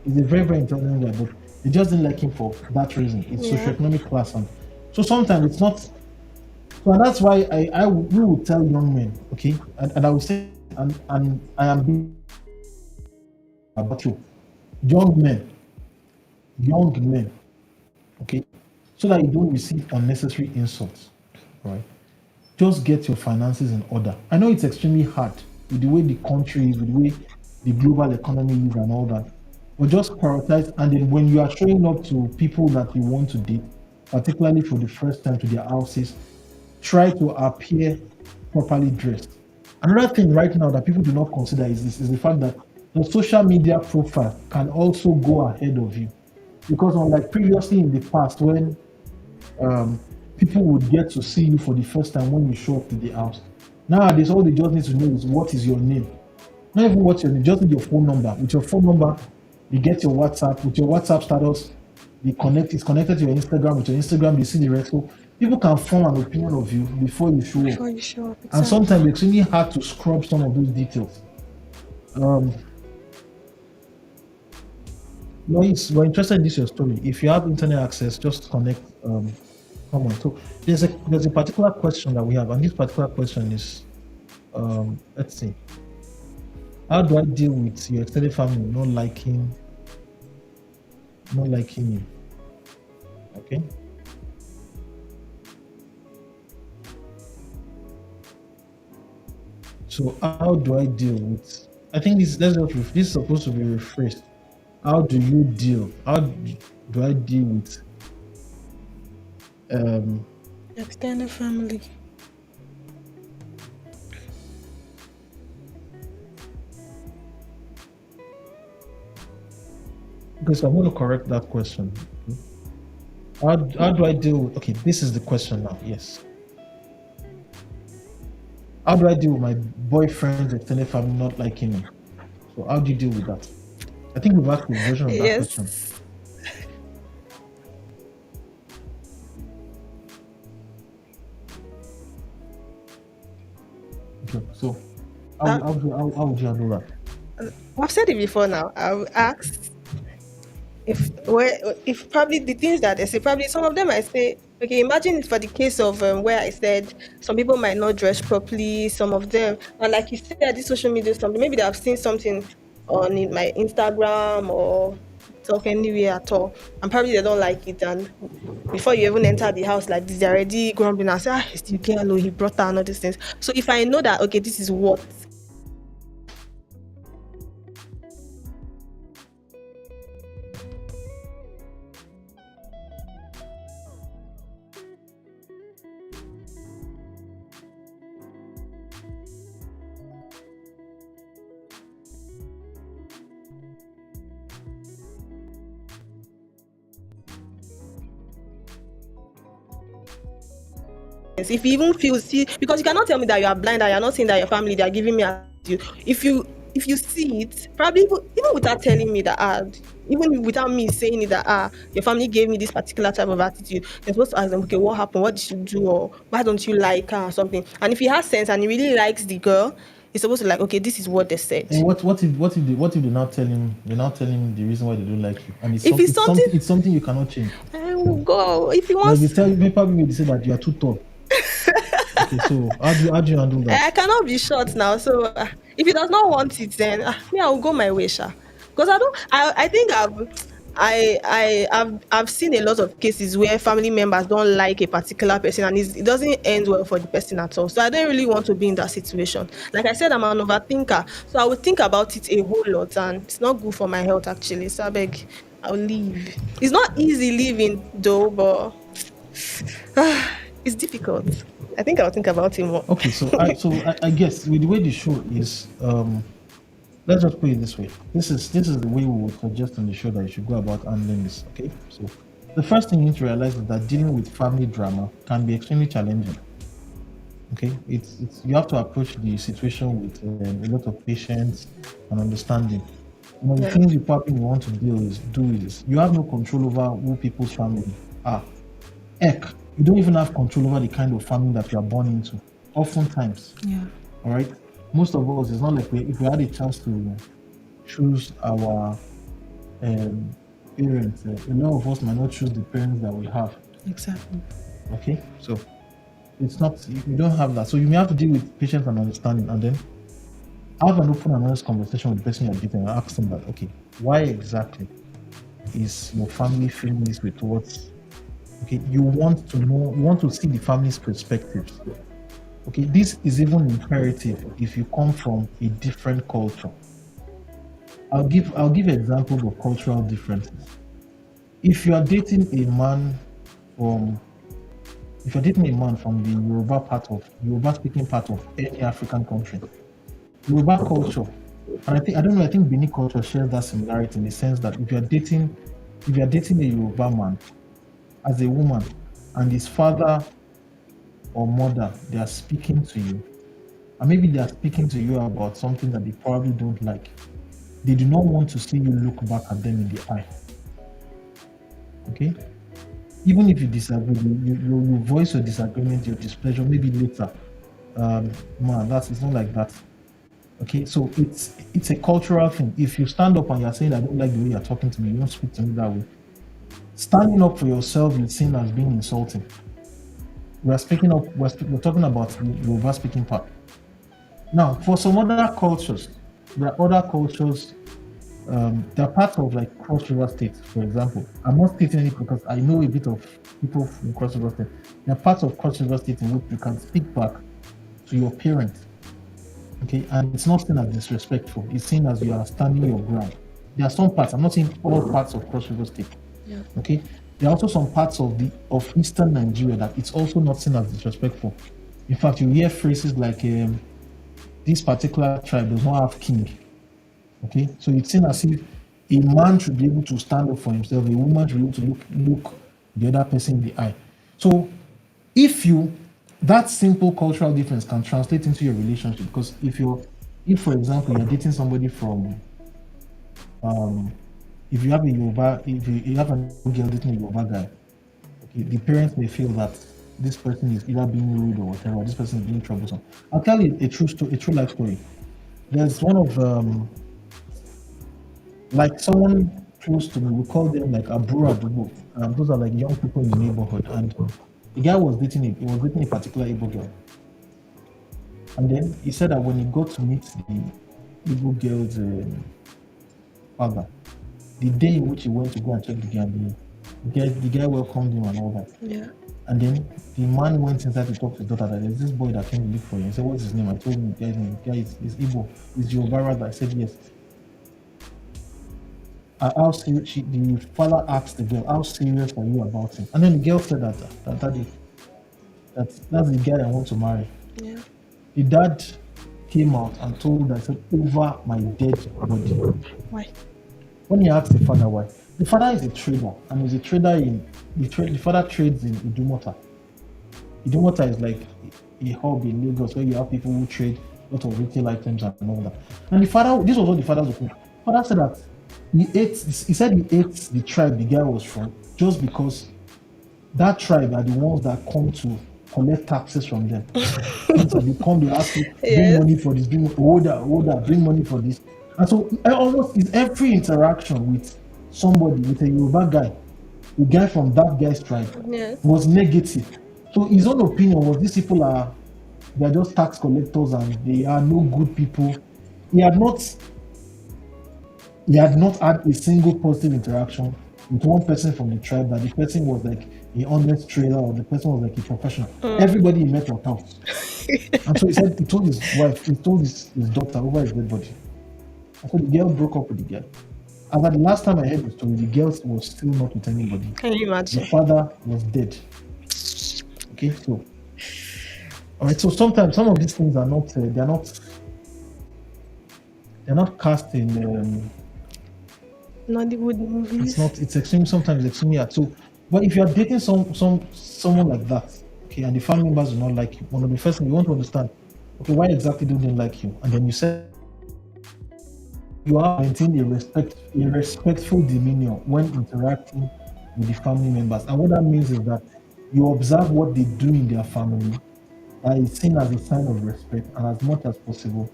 He's a very, very intelligent guy, but they just didn't like him for that reason. It's socioeconomic class. And so sometimes it's not. So that's why we will tell young men, okay, and I will say, and I am being about you, young men, okay, so that you don't receive unnecessary insults, right? Just get your finances in order. I know it's extremely hard with the way the country is, with the way the global economy is and all that, but just prioritize. And then when you are showing up to people that you want to date, particularly for the first time to their houses, try to appear properly dressed. Another thing right now that people do not consider is the fact that the social media profile can also go ahead of you. Because unlike previously in the past, when people would get to see you for the first time when you show up to the house, nowadays all they just need to know is what is your name. Not even what's your name, just need your phone number. With your phone number, you get your WhatsApp. With your WhatsApp status, it's connected to your Instagram. With your Instagram, you see the rest. So people can form an opinion of you before you show up. Exactly. And sometimes it's really hard to scrub some of those details. Lois, we're interested in this your story. If you have internet access, just connect. Come on. So there's a particular question that we have, and this particular question is, let's see. How do I deal with your extended family not liking you? Okay. So how do I deal with? I think this is supposed to be rephrased. How do you deal? How do I deal with Extended family. Okay, so I'm going to correct that question. How do I deal with? Okay, this is the question now. Yes. How do I deal with my boyfriend's extended family not liking me? So how do you deal with that? I think we've asked a version of that question. Okay, so how would you handle that? I've said it before now. I've asked if probably the things that I say, probably some of them I say, okay, imagine it for the case of where I said some people might not dress properly, some of them, and like you said, this social media something, maybe they have seen something on my Instagram or talk anywhere at all, and probably they don't like it, and before you even enter the house like this, they're already grumbling and say, it's the girl, he brought her and all these things. So if I know that, okay, this is what If you even feel see, because you cannot tell me that you are blind and you're not saying that your family they are giving me attitude. If you see it, probably even without telling me that even without me saying it that your family gave me this particular type of attitude, you're supposed to ask them, okay, what happened? What did you do? Or why don't you like her or something? And if he has sense and he really likes the girl, he's supposed to like, okay, this is what they said. And what if they not tell him? They're not telling him the reason why they don't like you, and If it's something- it's something you cannot change. I will go if he Like wants. they tell you, probably they say that you are too tall. Okay, so how do you handle that? I cannot be short now. So if he does not want it, then me, I will go my way, sha. Because I think I've seen a lot of cases where family members don't like a particular person and it doesn't end well for the person at all. So I don't really want to be in that situation. Like I said, I'm an overthinker, so I would think about it a whole lot, and it's not good for my health actually. So I beg, I'll leave. It's not easy living though, but it's difficult. I think I'll think about it more. Okay, so I guess with the way the show is, let's just put it this way. This is the way we would suggest on the show that you should go about handling this. Okay, so the first thing you need to realize is that dealing with family drama can be extremely challenging. Okay, it's you have to approach the situation with a lot of patience and understanding. The things you probably want to do is you have no control over who people's family are. Heck, you don't even have control over the kind of family that you are born into. Oftentimes. Yeah. All right. Most of us, it's not like if we had a chance to choose our parents, a lot of us might not choose the parents that we have. Exactly. Okay. So it's not, you don't have that. So you may have to deal with patience and understanding, and then have an open and honest conversation with the person you're dating and ask them that, okay, why exactly is your family feeling this way towards? Okay, you want to know, you want to see the family's perspectives. Okay, this is even imperative if you come from a different culture. I'll give examples of cultural differences. If you are dating a man from the Yoruba speaking part of any African country, Yoruba culture, and I think Benin culture shares that similarity in the sense that if you are dating a Yoruba man as a woman and his father or mother, they are speaking to you, and maybe they are speaking to you about something that they probably don't like, they do not want to see you look back at them in the eye. Okay, even if you disagree, you voice your disagreement, your displeasure, maybe later. It's not like that. Okay, so it's a cultural thing. If you stand up and you're saying, I don't like the way you're talking to me, you don't speak to me that way, standing up for yourself is seen as being insulting. We're talking about the Yoruba speaking part. Now, for some other cultures, there are parts of like Cross River State, for example. I'm not stating any because I know a bit of people from Cross River State. There are parts of Cross River State in which you can speak back to your parents. Okay, and it's not seen as disrespectful. It's seen as you are standing your ground. There are some parts. I'm not saying all parts of Cross River State. Yeah. Okay, there are also some parts of Eastern Nigeria that it's also not seen as disrespectful. In fact, you hear phrases like this particular tribe does not have king. Okay, so it's seen as if a man should be able to stand up for himself, a woman should be able to look the other person in the eye. So that simple cultural difference can translate into your relationship, because if for example you're dating somebody from if you have a girl dating a Yoruba guy, okay, the parents may feel that this person is either being rude or whatever, or this person is being troublesome. I'll tell you a true life story. There's one of like someone close to me, we call them like Abura Abubu. Those are like young people in the neighborhood, and the guy was dating a particular Igbo girl. And then he said that when he got to meet the Igbo girl's father, the day in which he went to go and check the girl, the guy welcomed him and all that. Yeah. And then the man went inside to talk to his daughter that there's this boy that came to look for you. He said, what's his name? I told him the guy's name. The guy is Igbo. Is Yoruba rather? I said yes. The father asked the girl, how serious are you about him? And then the girl said that's the guy I want to marry. Yeah. The dad came out and told her, said, over my dead body. Why? When he asked the father why, the father is a trader, and he's a trader the father trades in Idumota. Idumota is like a hub in Lagos where you have people who trade a lot of retail items and all that. And the father, this was what the father's opinion. Father said that he said he ate the tribe the guy was from just because that tribe are the ones that come to collect taxes from them. So they come, they ask you, bring money for this, bring order, bring money for this. And so almost is every interaction with somebody, with a Yoruba guy, the guy from that guy's tribe, was negative. So his own opinion was these people they're just tax collectors and they are no good people. He had not had a single positive interaction with one person from the tribe that the person was like a honest trader or the person was like a professional. Everybody he met was tough. And so he told his wife, he told his daughter over his dead body. And so the girl broke up with the guy. And at the last time I heard the story, the girl was still not with anybody. Can you imagine? The father was dead. Okay, so all right. So sometimes some of these things are not. They're not cast in. Nollywood movies. It's extreme. Sometimes it's extremely hard. So, but if you are dating someone like that, okay, and the family members do not like you, one of the first things you want to understand, okay, why exactly do they like you? And then you say you are maintaining a respectful demeanor when interacting with the family members. And what that means is that you observe what they do in their family, that is seen as a sign of respect, and as much as possible,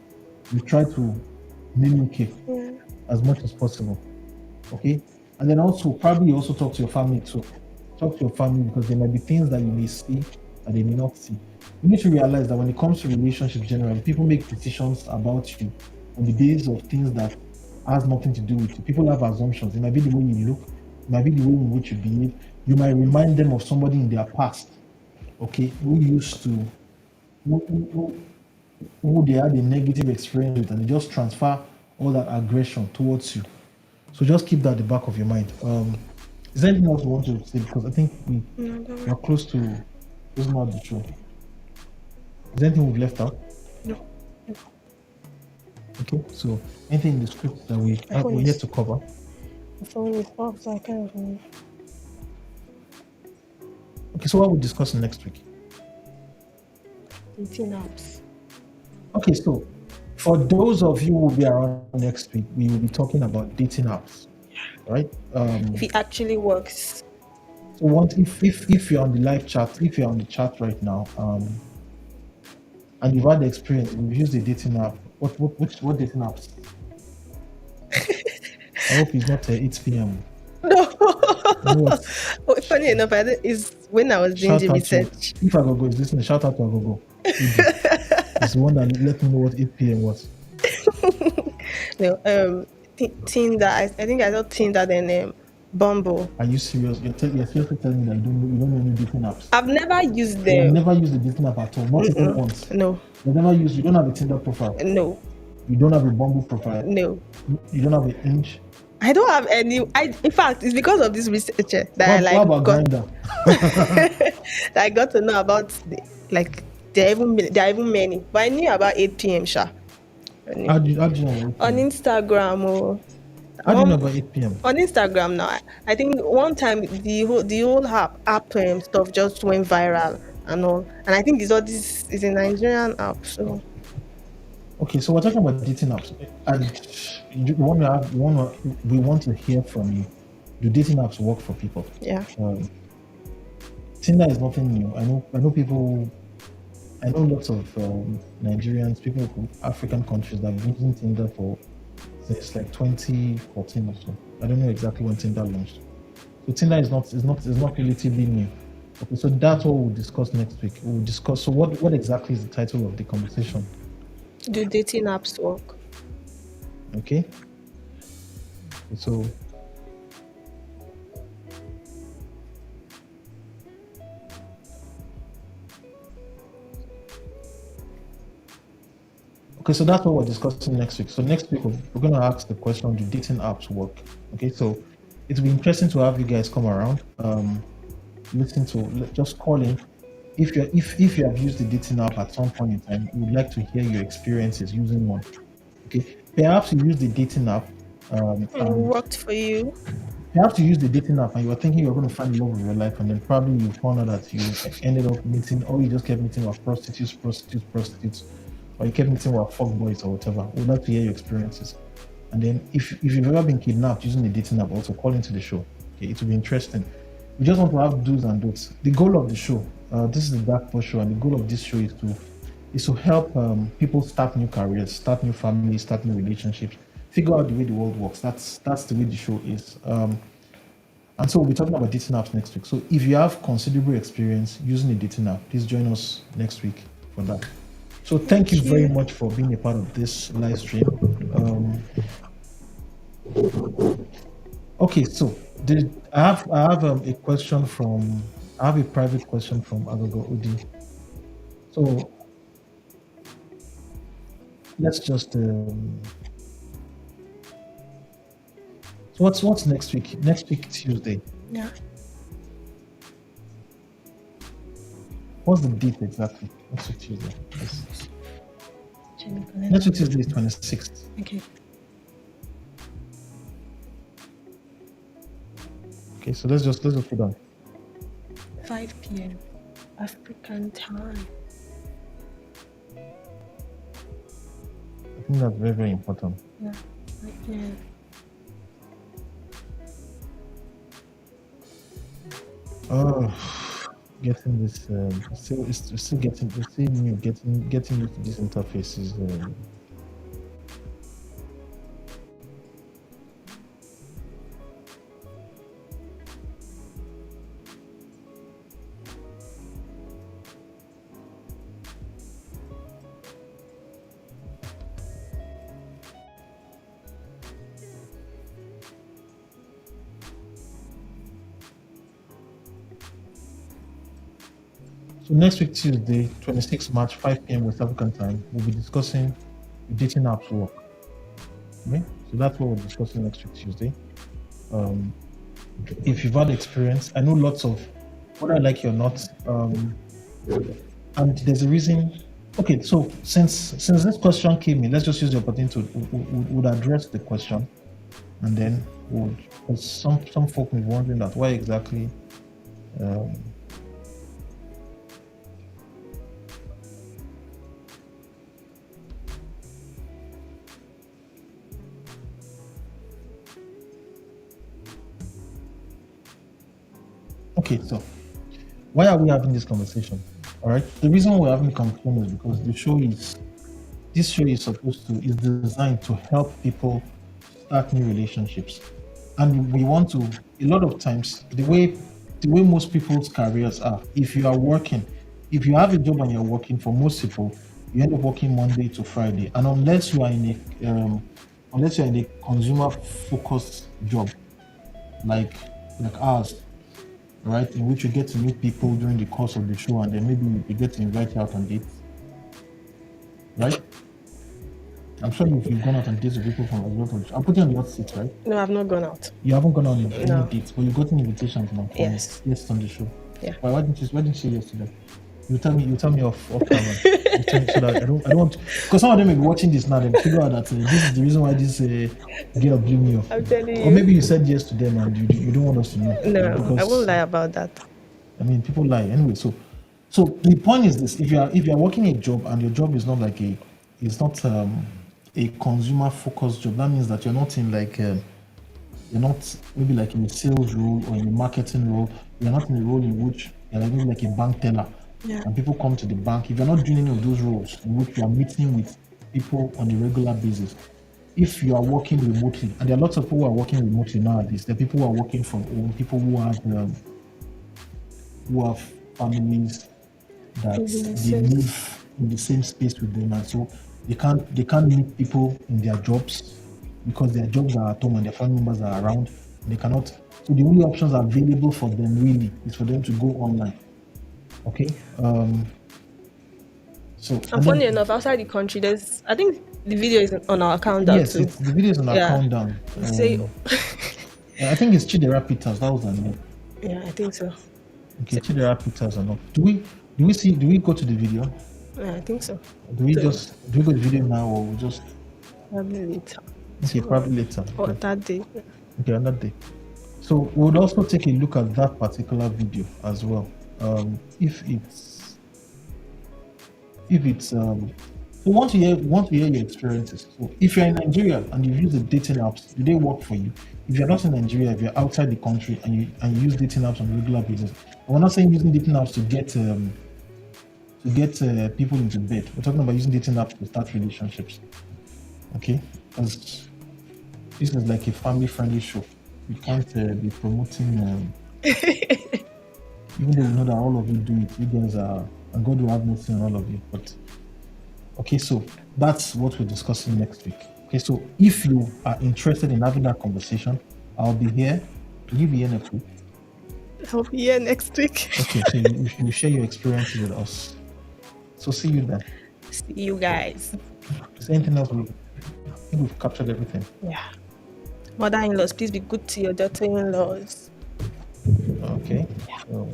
you try to mimic it as much as possible. Okay? And then also, probably also talk to your family too. Talk to your family because there might be things that you may see that they may not see. You need to realize that when it comes to relationships generally, people make decisions about you on the basis of things that has nothing to do with you. People have assumptions. It might be the way you look, it might be the way in which you behave. You might remind them of somebody in their past, okay, who they had a negative experience with, and they just transfer all that aggression towards you. So just keep that at the back of your mind. Is there anything else you want to say? Because I think we're close to closing out the show. Is there anything we've left out? No. Okay, so anything in the script that we're yet to cover? The phone is off, so I can't remember. Okay, so what we're discussing next week? Dating apps. Okay, so for those of you who will be around next week, we will be talking about dating apps, right? If it actually works. So if you're on the live chat, if you're on the chat right now, and you've had the experience, you've used the dating app. What dating apps? I hope it's not 8 p.m. No. Oh, funny enough, is when I was doing the research. If Agogo is listening, shout out to Agogo. It's the one that let me know what 8 p.m. was. No, Tinder. I think I saw Tinder then Bumble. Are you serious? You're seriously telling me that you don't know any dating apps? I've never used them. You've never used the dating app at all? Not even once? No. You don't have a Tinder profile? No. You don't have a Bumble profile? No. You don't have an Inch? I don't have any. In fact, it's because of this researcher that what about Grindr? that I got to know about. There are even many, but I knew about 8 p.m. Sha. How do you know about 8 p.m.? On Instagram or. How do you know about 8 p.m.? On Instagram now. I think one time the whole app stuff just went viral and all, and I think all this is a Nigerian app. So. Okay, so we're talking about dating apps, and we want to hear from you. Do dating apps work for people? Yeah. Tinder is nothing new. I know people. I know lots of Nigerians, people from African countries that have been using Tinder since like 2014 or so. I don't know exactly when Tinder launched. So Tinder is not relatively new. Okay, so that's what we'll discuss next week. We'll discuss. So what exactly is the title of the conversation? Do dating apps work? Okay. So so that's what we're discussing next week. So next week we're going to ask the question: do dating apps work? Okay, so it'll be interesting to have you guys come around, just call in. If you have used the dating app at some point in time, we would like to hear your experiences using one. Okay, perhaps you use the dating app and it worked for you. You have to use the dating app, and you were thinking you're going to find the love of your life, and then probably you found out that you ended up meeting, or you just kept meeting with prostitutes, or you kept meeting with fuck boys or whatever. We'd like to hear your experiences. And then if you've ever been kidnapped using the dating app, also call into the show. Okay, it will be interesting. We just want to have do's and don'ts. The goal of the show, this is the Darkpore Show, and the goal of this show is to help people start new careers, start new families, start new relationships, figure out the way the world works. That's the way the show is. And so we'll be talking about dating apps next week. So if you have considerable experience using a dating app, please join us next week for that. So thank you very much for being a part of this live stream. Okay, so I have a question from, I have a private question from Agogo Udi. So let's just so what's next week? Next week Tuesday. Yeah. What's the date exactly? Next week Tuesday. Yes. Next week Tuesday is 26th. Okay. Okay, so let's just put on 5 p.m. African time. I think that's very, very important. Yeah. 5 p.m. Oh, getting this still getting used to this interface is So next week, Tuesday, 26 March, 5 p.m. West African time, we'll be discussing the dating apps work. Okay? So that's what we're discussing next week, Tuesday. If you've had experience, I know lots of, whether I like you or not, and there's a reason. Okay, so since this question came in, let's just use the opportunity to would address the question, and then because some folk may be wondering that why exactly. Okay, so why are we having this conversation? All right, the reason we're having the conversation is because this show is designed to help people start new relationships, and we want to. A lot of times, the way most people's careers are, if you are working, if you have a job and you're working, for most people, you end up working Monday to Friday, and unless you are in a consumer-focused job, like ours, right, in which you get to meet people during the course of the show, and then maybe you get to invite you out on dates, right? I'm sure you've gone out on dates with people from a lot of. I'm putting on the hot seat, right? No, I've not gone out. You haven't gone on any dates, but you got an invitation from Yes. Yes, on the show. Yeah. Why didn't you say yes to them? You tell me off camera. You tell me so that I don't want, because some of them may be watching this now. They figure out that this is the reason why this girl blew me off. I'm telling you. Or maybe you said yes to them and you don't want us to know. No, because, I won't lie about that. I mean, people lie anyway. So the point is this: if you are working a job and your job is not like a consumer focused job, that means that you're not in you're not maybe like in a sales role or in a marketing role. You're not in a role in which you're maybe like a bank teller. Yeah. And people come to the bank. If you're not doing any of those roles in which you are meeting with people on a regular basis, if you are working remotely, and there are lots of people who are working remotely nowadays, there are people who are working from home, people who have families that they live in the same space with them, and so they can't meet people in their jobs because their jobs are at home and their family members are around. They cannot. So the only options available for them really is for them to go online. Okay. So. And funny enough, outside the country, I think the video is on our account. Yes, too. the video is on our countdown. I think it's Chidera Peters. That was her name. Yeah, I think so. Okay, Chidera Peters or not? Do we go to the video? Yeah, I think so. Do we go to the video now, or we just probably later? Okay, probably later. Or okay. that day. Okay, on that day. So we'll also take a look at that particular video as well. We want to hear your experiences. So if you're in Nigeria and you use the dating apps, do they work for you? If you're not in Nigeria, if you're outside the country and you use dating apps on a regular basis, we're not saying using dating apps to get people into bed. We're talking about using dating apps to start relationships. Okay, because this is like a family-friendly show. We can't be promoting. Even though we know that all of you do it, you guys are, and God will have mercy on all of you. But okay, so that's what we're discussing next week. Okay, so if you are interested in having that conversation, I'll be here. Will you be here next week? I'll be here next week. Okay, so you share your experiences with us. So see you then. See you guys. Is there anything else? I think we've captured everything. Yeah. Mother-in-laws, please be good to your daughter-in-laws. Okay. Yeah. So,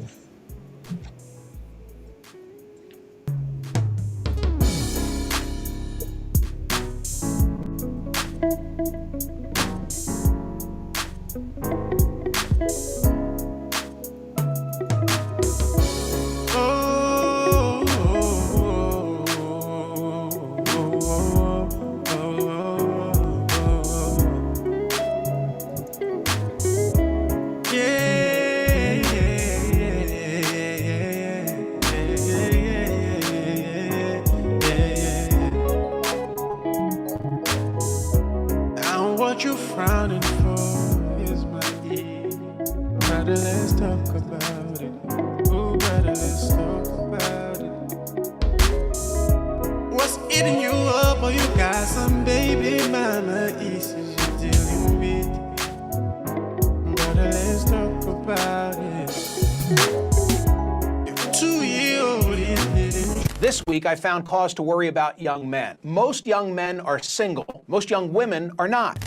you're frowning for is my need. Better let's talk about it. Oh, better let's talk about it. What's eating you up? Or you got some baby mama issues you're dealing with? Better let's talk about it. If 2-year-old is needing. This week, I found cause to worry about young men. Most young men are single. Most young women are not.